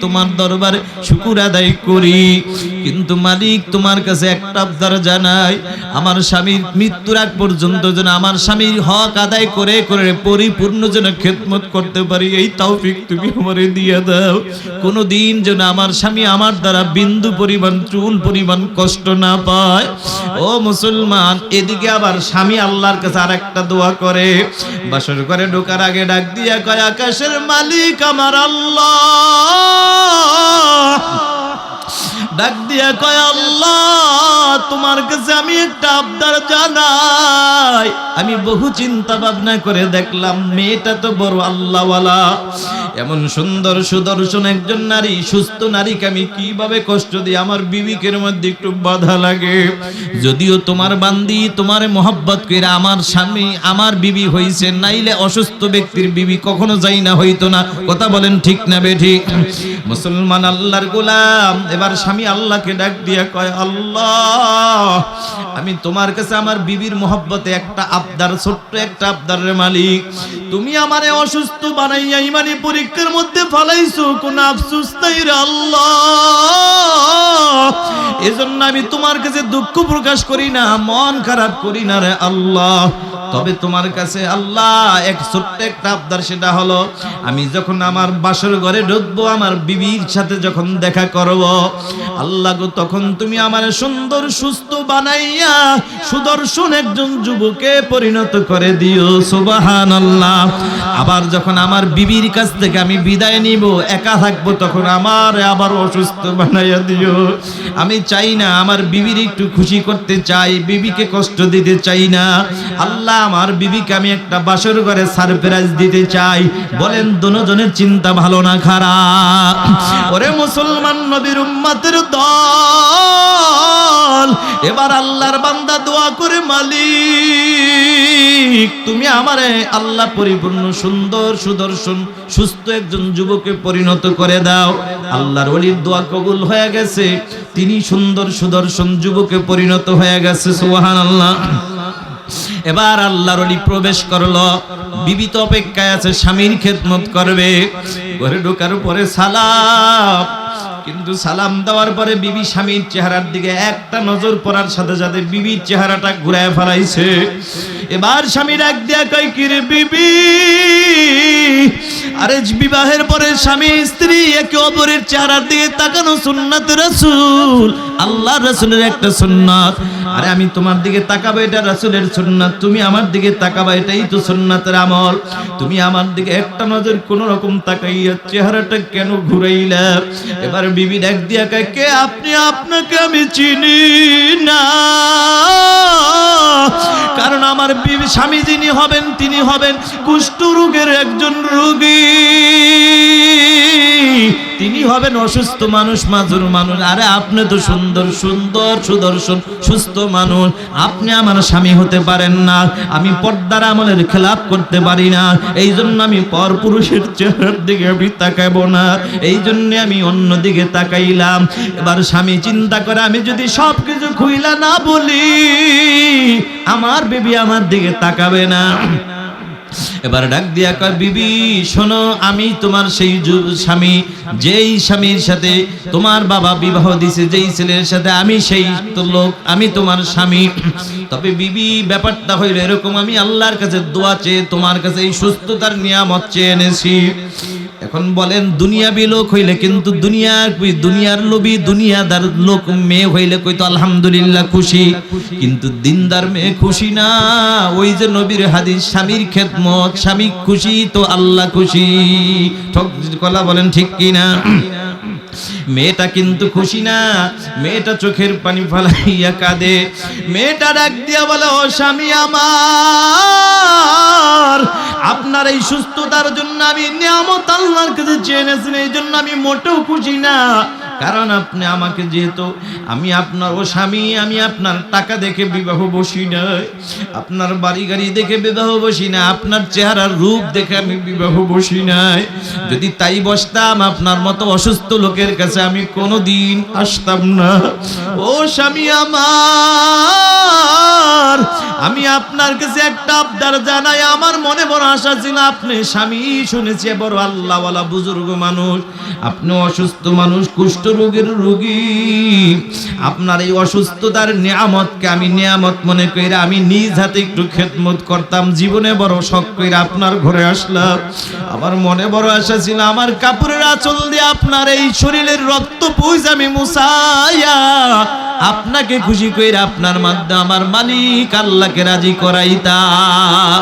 তোমার দরবারে শুকর আদায় করি। কিন্তু মালিক তোমার কাছে একটা আবদার জানাই, আমার স্বামীর মৃত্যুর আগ পর্যন্ত যেন আমার স্বামীর হক আদায় করে করে পরিপূর্ণ যেন খেদমত করতে পারি, এই তৌফিক তুমি আমারে দিয়ে দাও। কোনোদিন যেন আমার স্বামী আমার দ্বারা বিন্দু পরিমাণ চুল পরিমাণ কষ্ট না পায়। ও মুসলমান, এদিকে আবার স্বামী আল্লাহর কাছে আরেকটা দোয়া করে। বাসর ঘরে ঢোকার আগে ডাক দিয়া কয় আকাশের মালিক আমার আল্লাহ, ডাক দিয়া কয় আল্লাহ তোমার কাছে আমি একটা আবদার জানাই। আমি বহু চিন্তা ভাবনা করে দেখলাম মেয়েটা তো বড় আল্লাহওয়ালা, এমন সুন্দর সুদর্শন একজন নারী, সুস্থ নারীকে আমি কিভাবে কষ্ট দিই? আমার বিবিকের মধ্যে একটু বাধা লাগে। যদিও তোমার বান্দি তোমার মোহাব্বত করে আমার স্বামী আমার বিবি হইছে, নাইলে অসুস্থ ব্যক্তির বিবি কখনো যাই না হইতো না। কথা বলেন ঠিক না বেঠিক? মুসলমান আল্লাহর গোলাম এবার স্বামী আল্লাহকে ডাক দিয়া কয় আল্লাহ আমি তোমার কাছে আমার বিবির মোহাব্বতে একটা আবদার, ছোট্ট একটা আবদারের মালিক। তুমি আমারে অসুস্থ বানাইয়া ইমানি পরীক্ষার মধ্যে ফালাইছো, কোন আফসোস নাই রে আল্লাহ। এজন্য আমি তোমার কাছে দুঃখ প্রকাশ করি না, মন খারাপ করি না রে আল্লাহ। তবে তোমার কাছে আল্লাহ এক ছোট্ট একটা আবদার, সেটা হলো আমি যখন আমার বাসর ঘরে ঢুকবো, আমার বিবির সাথে যখন দেখা করব আল্লাহ গো, তখন তুমি আমার সুন্দর সুস্থ বানাইয়া সুদর্শন একজন যুবকে পরিণত করে দিও। সুবহানাল্লাহ। আবার যখন আমার বিবির কাছ থেকে আমি বিদায় নিব, একা থাকবো, তখন আমার আবার অসুস্থ বানাইয়া দিও। আমি চাই না, আমার বিবির একটু খুশি করতে চাই, বিবিকে কষ্ট দিতে চাই না। আল্লাহ আমার বিবিকে আমি একটা বাসর ঘরে সারপ্রাইজ দিতে চাই। বলেন দুজনের চিন্তা ভালো না খারাপ? ওরে মুসলমান নবীর উম্মতের দল, এবার আল্লাহর বান্দা দোয়া করে মালিক তুমি আমারে আল্লাহ পরিপূর্ণ সুন্দর সুদর্শন সুস্থ একজন যুবকে পরিণত করে দাও। আল্লাহর ওলির দোয়া কবুল হয়ে গেছে, তিনি সুন্দর সুদর্শন যুবকে পরিণত হয়ে গেছে। সুবহানাল্লাহ। এবার আল্লাহর ওলি প্রবেশ করলো, বিবি তো অপেক্ষায় আছে, স্বামীর খেদমত করবে। ঘরে ঢোকার পরে সালাম, কিন্তু সালাম দেওয়ার পরে বিবি স্বামীর চেহারার দিকে একটা নজর পড়ার সাথে সাথে বিবির চেহারাটা ঘুরায় ফেলাইছে। এবার স্বামী ডাক দিয়া কয় কি রে বিবি? আরে বিবাহের পরে স্বামী স্ত্রী একে অপরের চেহারার দিকে তাকানো সুন্নাত রাসূল, আল্লাহর রাসূলের একটা সুন্নাত। আরে আমি তোমার দিকে তাকাবো, এটা রাসূলের সুন্নাত, তুমি আমার দিকে তাকাবা, এটাই তো সুন্নাতের আমল। তুমি আমার দিকে একটা নজর কোন রকম তাকাইয়া চেহারাটা কেন ঘুরাইলা? এবার বিবি ডাক দিয়া কয় কে আপনি? আপনাকে আমি চিনি না, কারণ আমার বিবি স্বামী যিনি হবেন তিনি হবেন কুষ্ঠ রোগের একজন রোগী, তিনি হবেন অসুস্থ মানুষ, মাজুর মানুষ। আরে আপনি তো সুন্দর সুন্দর সুদর্শন সুস্থ মানুষ, আপনি আমার স্বামী হতে পারেন না। আমি পর্দার আমলের খেলাপ করতে পারি না, এই জন্য আমি পরপুরুষের চেহারার দিকে আমি তাকাবো না, এই জন্য আমি অন্য দিকে তাকাইলাম। এবার স্বামী চিন্তা করে, আমি যদি সব কিছু খুইলা না বলি আমার বিবি আমার দিকে তাকাবে না। এবার ডাক দিয়া কয়, বিবি শোনো, আমি তোমার সেই স্বামী, যেই স্বামীর সাথে তোমার বাবা বিবাহ দিছে, যেই ছেলের সাথে, আমি সেই লোক, আমি তোমার স্বামী। তবে বিবি ব্যাপারটা হইল এরকম, আমি আল্লাহর কাছে দোয়া চেয়ে তোমার কাছে এই সুস্থতার নিয়ামত চেয়ে এনেছি। এখন বলেন দুনিয়াবি লোক হইলে কিন্তু দুনিয়ার লোভী দুনিয়াদার লোক মেয়ে হইলে কইতো আলহামদুলিল্লাহ খুশি, কিন্তু দিনদার মেয়ে খুশি না। ওই যে নবীর হাদিস, স্বামীর খেদমত, স্বামী খুশি তো আল্লাহ খুশি। ঠিক কথা বলেন, ঠিক কিনা? মেয়েটা কিন্তু খুশি না, মেয়েটা চোখের পানি ফেলাইয়া কাঁদে। মেয়েটা ডাক দিয়া বলে, ও স্বামী আমার, আপনার এই সুস্থতার জন্য আমি নিয়ামত আল্লাহর কাছে চেয়ে এনেছি, এই জন্য আমি মোটেও খুশি না। কারণ আপনি আমাকে, যেহেতু আমি আপনার ও স্বামী, আমি আপনার টাকা দেখে বিবাহ বসি নাই, আপনার বাড়ি গাড়ি দেখে বিবাহ বসি না, আপনার চেহারার রূপ দেখে আমি বিবাহ বসি নাই। যদি তাই বসতাম আপনার মতো অসুস্থ লোকের কাছে আমি কোনোদিন আসতাম না। ও স্বামী আমার, আমি আপনার কাছে একটা আবদার জানাই। আমার মনে বড় আশা ছিল, আপনি স্বামী শুনেছি বড় আল্লাহওয়ালা বুজুর্গ মানুষ, আপনি অসুস্থ মানুষ, কুষ্ঠ রোগের রোগী। আপনার এই অসুস্থতার নিয়ামতকে আমি নিয়ামত মনে কইরা আমি নিজ হাতে একটু খেদমত করতাম। জীবনে বড় শখ কইরা আপনার ঘরে আসলাম। আমার মনে বড় আশা ছিল, আমার কাপড়ের আঁচল দিয়ে আপনার এই শরীরের রক্ত পুঁজ আমি মুছাইয়া আপনাকে খুশি কইরা আপনার মাধ্যমে আমার মালিক আল্লাহকে রাজি করাইতাম।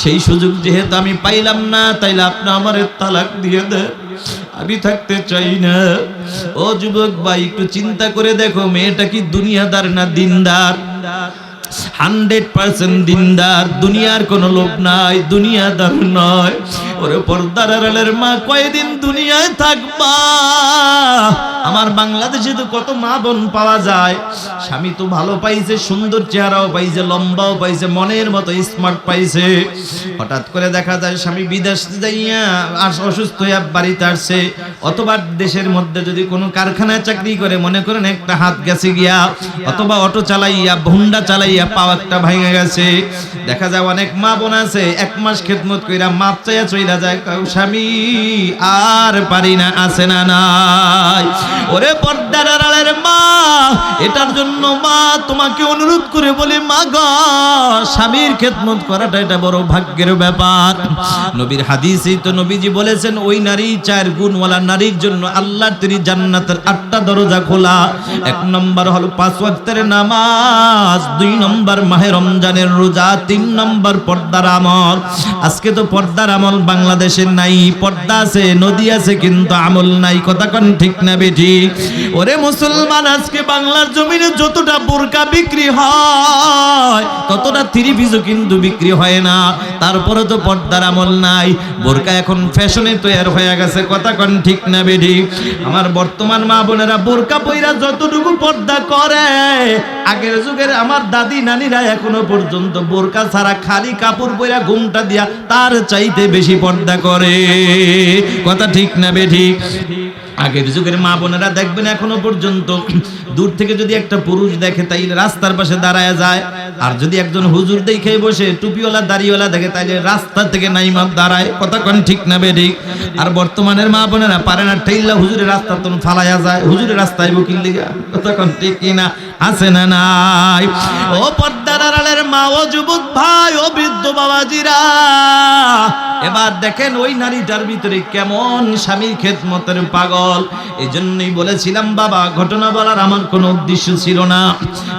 সেই সুযোগ যেহেতু আমি পাইলাম না, তাইলে আপনি আমার তালাক দিয়ে দেন, আমি থাকতে চাই না। ও যুবক ভাই, একটু চিন্তা করে দেখো, মেয়েটা কি দুনিয়াদার না দিনদার? 100% দিনদার, দুনিয়ার কোনো লোভ নাই, দুনিয়াদার নয়। ওরে পর্দার আড়ালের মা, কয়দিন দুনিয়ায় থাকবা? আমার বাংলাদেশে তো কত মা বোন পাওয়া যায়, স্বামী তো ভালো পাইছে, সুন্দর চেহারাও পাইছে, লম্বাও পাইছে, মনের মতো স্মার্ট পাইছে। হঠাৎ করে দেখা যায় স্বামী বিদেশ যাইয়া অসুস্থ হইয়া বাড়িতে আসছে, অথবা দেশের মধ্যে যদি কোনো কারখানায় চাকরি করে, মনে করেন একটা হাত গেছে গিয়া, অথবা অটো চালাইয়া হুন্ডা চালাইয়া পাও একটা ভাঙা গেছে। দেখা যায় অনেক মা বোন আছে 1 মাস খেদমত কইরা মাপ চাইয়া চইলা যায়, স্বামী আর পারি না, আছে না নাই? ওরে পর্দার আড়ালের মা, এটার জন্য মা তোমাকে অনুরোধ করে বলি, মা গো, স্বামীর খেদমত করাটা এটা বড় ভাগ্যের ব্যাপার। নবীর হাদিসেই তো নবীজি বলেছেন, ওই নারী 4 গুণওয়ালা নারীর জন্য আল্লাহর তৈরি জান্নাতের 8টা দরজা খোলা। 1 নম্বর হলো 5 ওয়াক্তের নামাজ, 2 নম্বর মাহে রমজানের রোজা, 3 নম্বর পর্দার আমল। আজকে তো পর্দার আমল বাংলাদেশে নাই, পর্দা আছে, নদী আছে, কিন্তু আমল নাই। কথা কোন ঠিক না বেঠি? ওরে মুসলমান, আজকে বাংলার জমিনে যতটা বোরকা বিক্রি হয়, ততটা 3 পিসও কিন্তু বিক্রি হয় না। তারপরে তো পর্দার আমল নাই, বোরকা এখন ফ্যাশনে তৈরি হয়ে গেছে। কথা কোন ঠিক না বেঠি? আমার বর্তমান মা বোনেরা বোরকা পইরা যতটুকু পর্দা করে, আগের যুগের আমার দাদি নানিরা এখনো পর্যন্ত বোরকা ছাড়া খালি কাপড় পইরা ঘুমটা দিয়া তার চাইতে বেশি পর্দা করে। কথা ঠিক না বেঠি? আগের যুগের মা বোনেরা দেখবেন এখনো পর্যন্ত দূর থেকে যদি একটা পুরুষ দেখে, তাইলে রাস্তার পাশে দাঁড়ায় যায়। আর যদি একজন হুজুর দেখে বসে টুপিওয়ালা দাড়িওয়ালা দেখে, তাইলে রাস্তা থেকে নাইমা দাঁড়ায়। কথা কোন ঠিক না বেঠি? আর বর্তমানের মা বোনেরা পারে না, ঠেইলা হুজুরের রাস্তা তো ফালাইয়া যায়, হুজুরের রাস্তায় বকিল দিগা। কথা কোন ঠিক কিনা? আছে না নাই? ও পর্দার আড়ালের মা, ও যুবক ভাই, ও বৃদ্ধ বাবাজিরা, এবার দেখেন ওই নারীটার ভিতরে কেমন স্বামীর খেদমতের পাগল। এই জন্যই বলেছিলাম বাবা, ঘটনা বলার আমার কোনো উদ্দেশ্য ছিল না,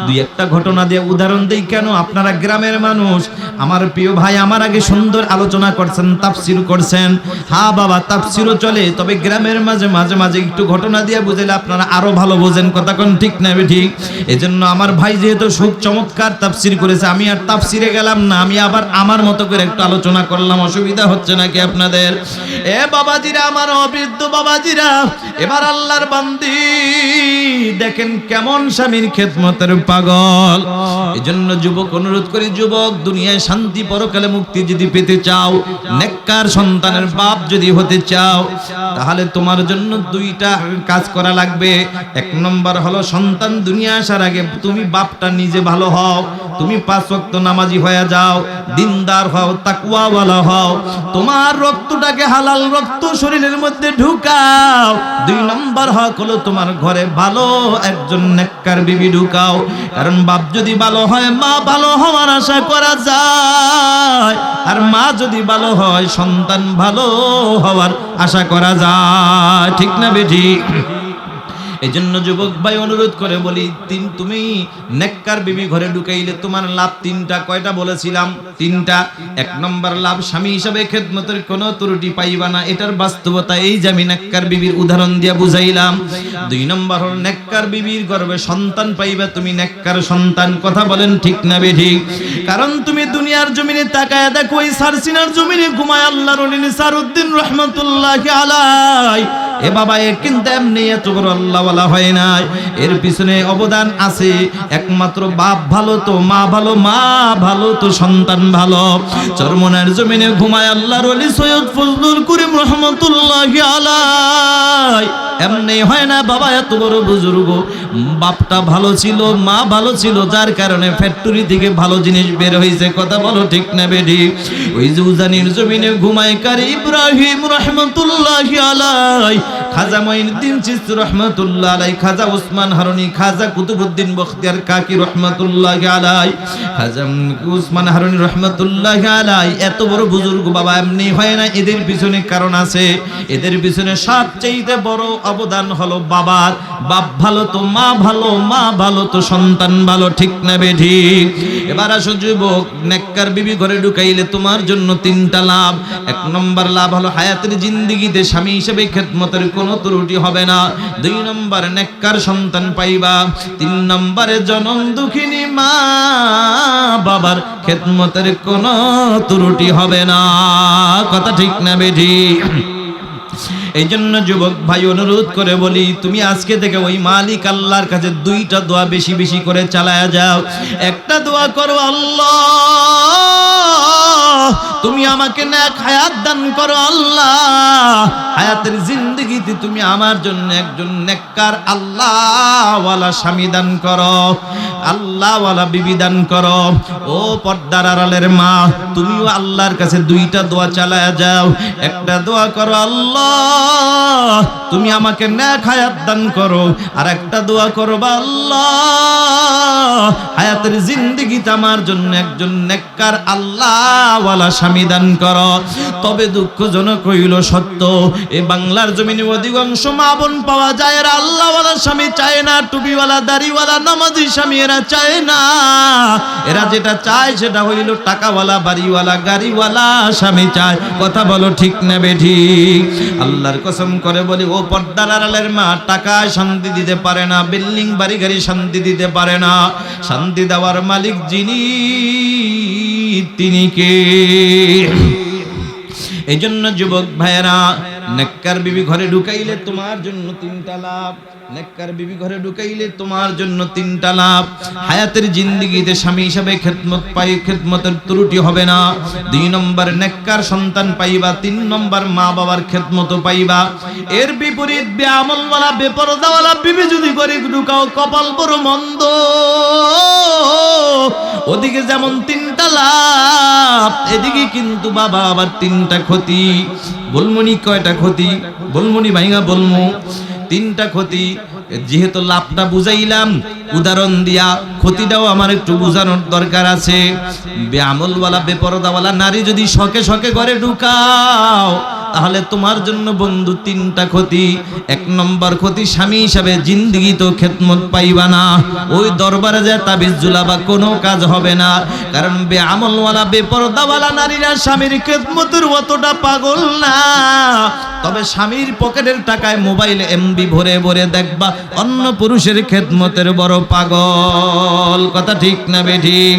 2-1টা ঘটনা দিয়ে উদাহরণ দেই। কেন? আপনারা গ্রামের মানুষ, আমার প্রিয় ভাই আমার আগে সুন্দর আলোচনা করছেন, তাফসীর করছেন। হ্যাঁ বাবা, তাফসীরও চলে, তবে গ্রামের মাঝে মাঝে মাঝে একটু ঘটনা দিয়ে বুঝাইলে আপনারা আরো ভালো বোঝেন। কথা কোন ঠিক না ঠিক? এজন্য আমার ভাই যেহেতু খুব চমৎকার তাফসীর করেছে, আমি আর তাফসীরে গেলাম না, আমি আবার আমার মতো করে একটু আলোচনা করলাম। অসুবিধা হচ্ছে নাকি আপনাদের? এ বাবাজিরা, আমার অবৃদ্ধ বাবাজিরা, এবার আল্লাহর বান্দি দেখেন কেমন স্বামীর খেদমতের পাগল। এজন্য যুবক অনুরোধ করি, যুবক দুনিয়ায় শান্তি পরকালে মুক্তি যদি পেতে চাও, নেককার সন্তানের বাপ যদি হতে চাও, তাহলে তোমার জন্য দুইটা কাজ করা লাগবে। এক নম্বর হলো সন্তান দুনিয়া আসার আগে তুমি বাপটা নিজে ভালো হও, তুমি 5 ওয়াক্ত নামাজি হয়ে যাও, দিনদার হও, তাকওয়াওয়ালা হও, তোমার রক্তটাকে হালাল রক্ত শরীরের মধ্যে ঢুকাও। 2 নম্বর হলো তোমার ঘরে ভালো একজন নেককার বিবি ঢুকাও। কারণ বাপ যদি ভালো হয়, মা ভালো হওয়ার আশা করা যায়, আর মা যদি ভালো হয়, সন্তান ভালো হওয়ার আশা করা যায়। ঠিক না বেঠি? এজন্য যুবক ভাই অনুরোধ করে বলি, তুমি নেককার বিবি ঘরে ঢুকাইলে তোমার লাভ 3টা। কয়টা বলেছিলাম? 3টা। 1 নম্বর লাভ, স্বামী হিসাবে খেদমতের কোনো ত্রুটি পাইবা না, এটার বাস্তবতা এই যে আমি নেককার বিবির উদাহরণ দিয়ে বুঝাইলাম। 2 নম্বর হল নেককার বিবির গর্ভে সন্তান পাইবা, তুমি নেককার সন্তান। কথা বলেন ঠিক না বেঠিক? কারণ তুমি দুনিয়ার জমিনে তাকায় দেখো, এই সারসিনার জমিনে ঘুমায় আল্লাহর ওলি নিসারউদ্দিন রাহমাতুল্লাহি আলাইহি। এ বাবা, এ কিন্তু এমনি এত বড় আল্লাহওয়ালা হয় নাই, এর পিছনে অবদান আছে একমাত্র বাপ ভালো তো মা ভালো, মা ভালো তো সন্তান ভালো। চরমনার জমিনে ঘুমায় আল্লাহর ওলি সৈয়দ ফজলুল করিম রাহমাতুল্লাহি আলাইহি। এমনি হয় না বাবা, এত বড় বুজুর্গ, বাপটা ভালো ছিল, মা ভালো ছিল, যার কারণে ফ্যাক্টরি থেকে ভালো জিনিস বের হয়েছে। কথা বলো ঠিক না বেঠি? ওই যে উজানির জমিনে ঘুমায় কারি ইব্রাহিম রাহমাতুল্লাহি আলাইহি, খাজা মঈনুদ্দিন চিশতি রাহমাতুল্লাহ আলাইহি, খাজা ওসমান হারুনি, খাজা কুতুবউদ্দিন বখতিয়ার কাকি রাহমাতুল্লাহি আলাইহি, খাজা ওসমান হারুনি রাহমাতুল্লাহি আলাইহি। এত বড় বুজুর্গ বাবা এমনি হয় না, এদের পিছনে কারণ আছে। এদের পিছনে সবচেয়ে বড় অবদান হলো বাবার। বাপ ভালো তো মা ভালো, মা ভালো তো সন্তান ভালো। ঠিক না বেঠিক? এবার আসো যুবক, নেককার বিবি ঘরে ঢুকাইলে তোমার জন্য 3টা লাভ। 1 নম্বর লাভ হলো হায়াতের জিন্দেগিতে স্বামী হিসেবে খেদমতের কোনো ত্রুটি হবে না। 2 নম্বর নেককার সন্তান পাইবা। 3 নম্বরে জনম দুঃখিনী মা বাবার খেদমতের কোনো ত্রুটি হবে না। কথা ঠিক না বেঠিক? এই জন্য যুবক ভাই অনুরোধ করে বলি, তুমি আজকে থেকে ওই মালিক আল্লাহর কাছে 2টা দোয়া বেশি বেশি করে চালায়া যাও। একটা দোয়া করো, আল্লাহ তুমি আমাকে নেক হায়াত দান করো, আল্লাহ হায়াতের জিন্দেগিতে তুমি আমার জন্য একজন নেককার আল্লাহওয়ালা স্বামী দান করো, আল্লাহওয়ালা বিবি দান করো। ও পর্দার আড়ালের মা, তুমিও আল্লাহর কাছে 2টা দোয়া চালায়া যাও। একটা দোয়া করো, আল্লাহ তুমি আমাকে নেক হায়াত দান করো, আর একটা দোয়া করো, আল্লাহ হায়াতের জিন্দেগিতে আমার জন্য একজন নেককার আল্লাহওয়ালা স্বামী দান করো। তবে দুঃখজনক হইল সত্য, এ বাংলার জমিনে অধিকাংশ মা বোন পাওয়া যায় এরা আল্লাহওয়ালা স্বামী চায় না, টুপিওয়ালা দাড়িওয়ালা নামাজি স্বামী এরা চায় না। এরা যেটা চায় সেটা হইল টাকাওয়ালা বাড়িওয়ালা গাড়িওয়ালা স্বামী চায়। কথা বলো ঠিক না বেঠিক? আল্লাহর কসম করে বলি, ও পর্দার আড়ালের মা, টাকায় শান্তি দিতে পারে না, বিল্ডিং বাড়ি গাড়ি শান্তি দিতে পারে না। শান্তি দেওয়ার মালিক যিনি, তিনি কে? এই জন্য যুবক ভাইয়েরা, নেককার বিবি ঘরে ঢুকাইলে তোমার জন্য 3টা লাভ। নেককার বিবি ঘরে ঢুকাইলে তোমার জন্য 3টা লাভ। হায়াতের জিন্দেগিতে স্বামী হিসাবে খেদমত পাই, খেদমতের ত্রুটি হবে না। 2 নম্বর নেককার সন্তান পাইবা। 3 নম্বর মা বাবার খেদমত পাইবা। এর বিপরীত বেআমলওয়ালা বেপরদাওয়ালা বিবি যদি ঘরে ঢুকাও, কপাল বড় মন্দ। ওদিকে যেমন 3টা লাভ, এদিকে কিন্তু বাবা আবার 3টা ক্ষতি। বলমুনি কয়টা ক্ষতি? বলমুনি ভাইঙ্গা বলমু 3টা ক্ষতি। যেহেতু লাভটা বুঝাইলাম উদাহরণ দিয়া, ক্ষতিটাও আমার একটু বুঝানোর দরকার আছে। বেআমলওয়ালা বেপরদাওয়ালা নারী যদি শখে শখে ঘরে ঢুকাও, তাহলে তোমার জন্য বন্ধু তিনটা ক্ষতি। এক নম্বর ক্ষতি, স্বামী হিসাবে জিন্দগি তো খেদমত পাইবা না, ওই দরবারে যে তাবিজ ঝুলাবা কোনো কাজ হবে না। কারণ বেআমলওয়ালা বেপরদাওয়ালা নারীরা স্বামীর খেদমতের অতটা পাগল না। তবে স্বামীর পকেটের টাকায় মোবাইল এমবি ভরে ভরে দেখবা অন্য পুরুষের খেদমতের বড় পাগল। কথা ঠিক না বেঠিক?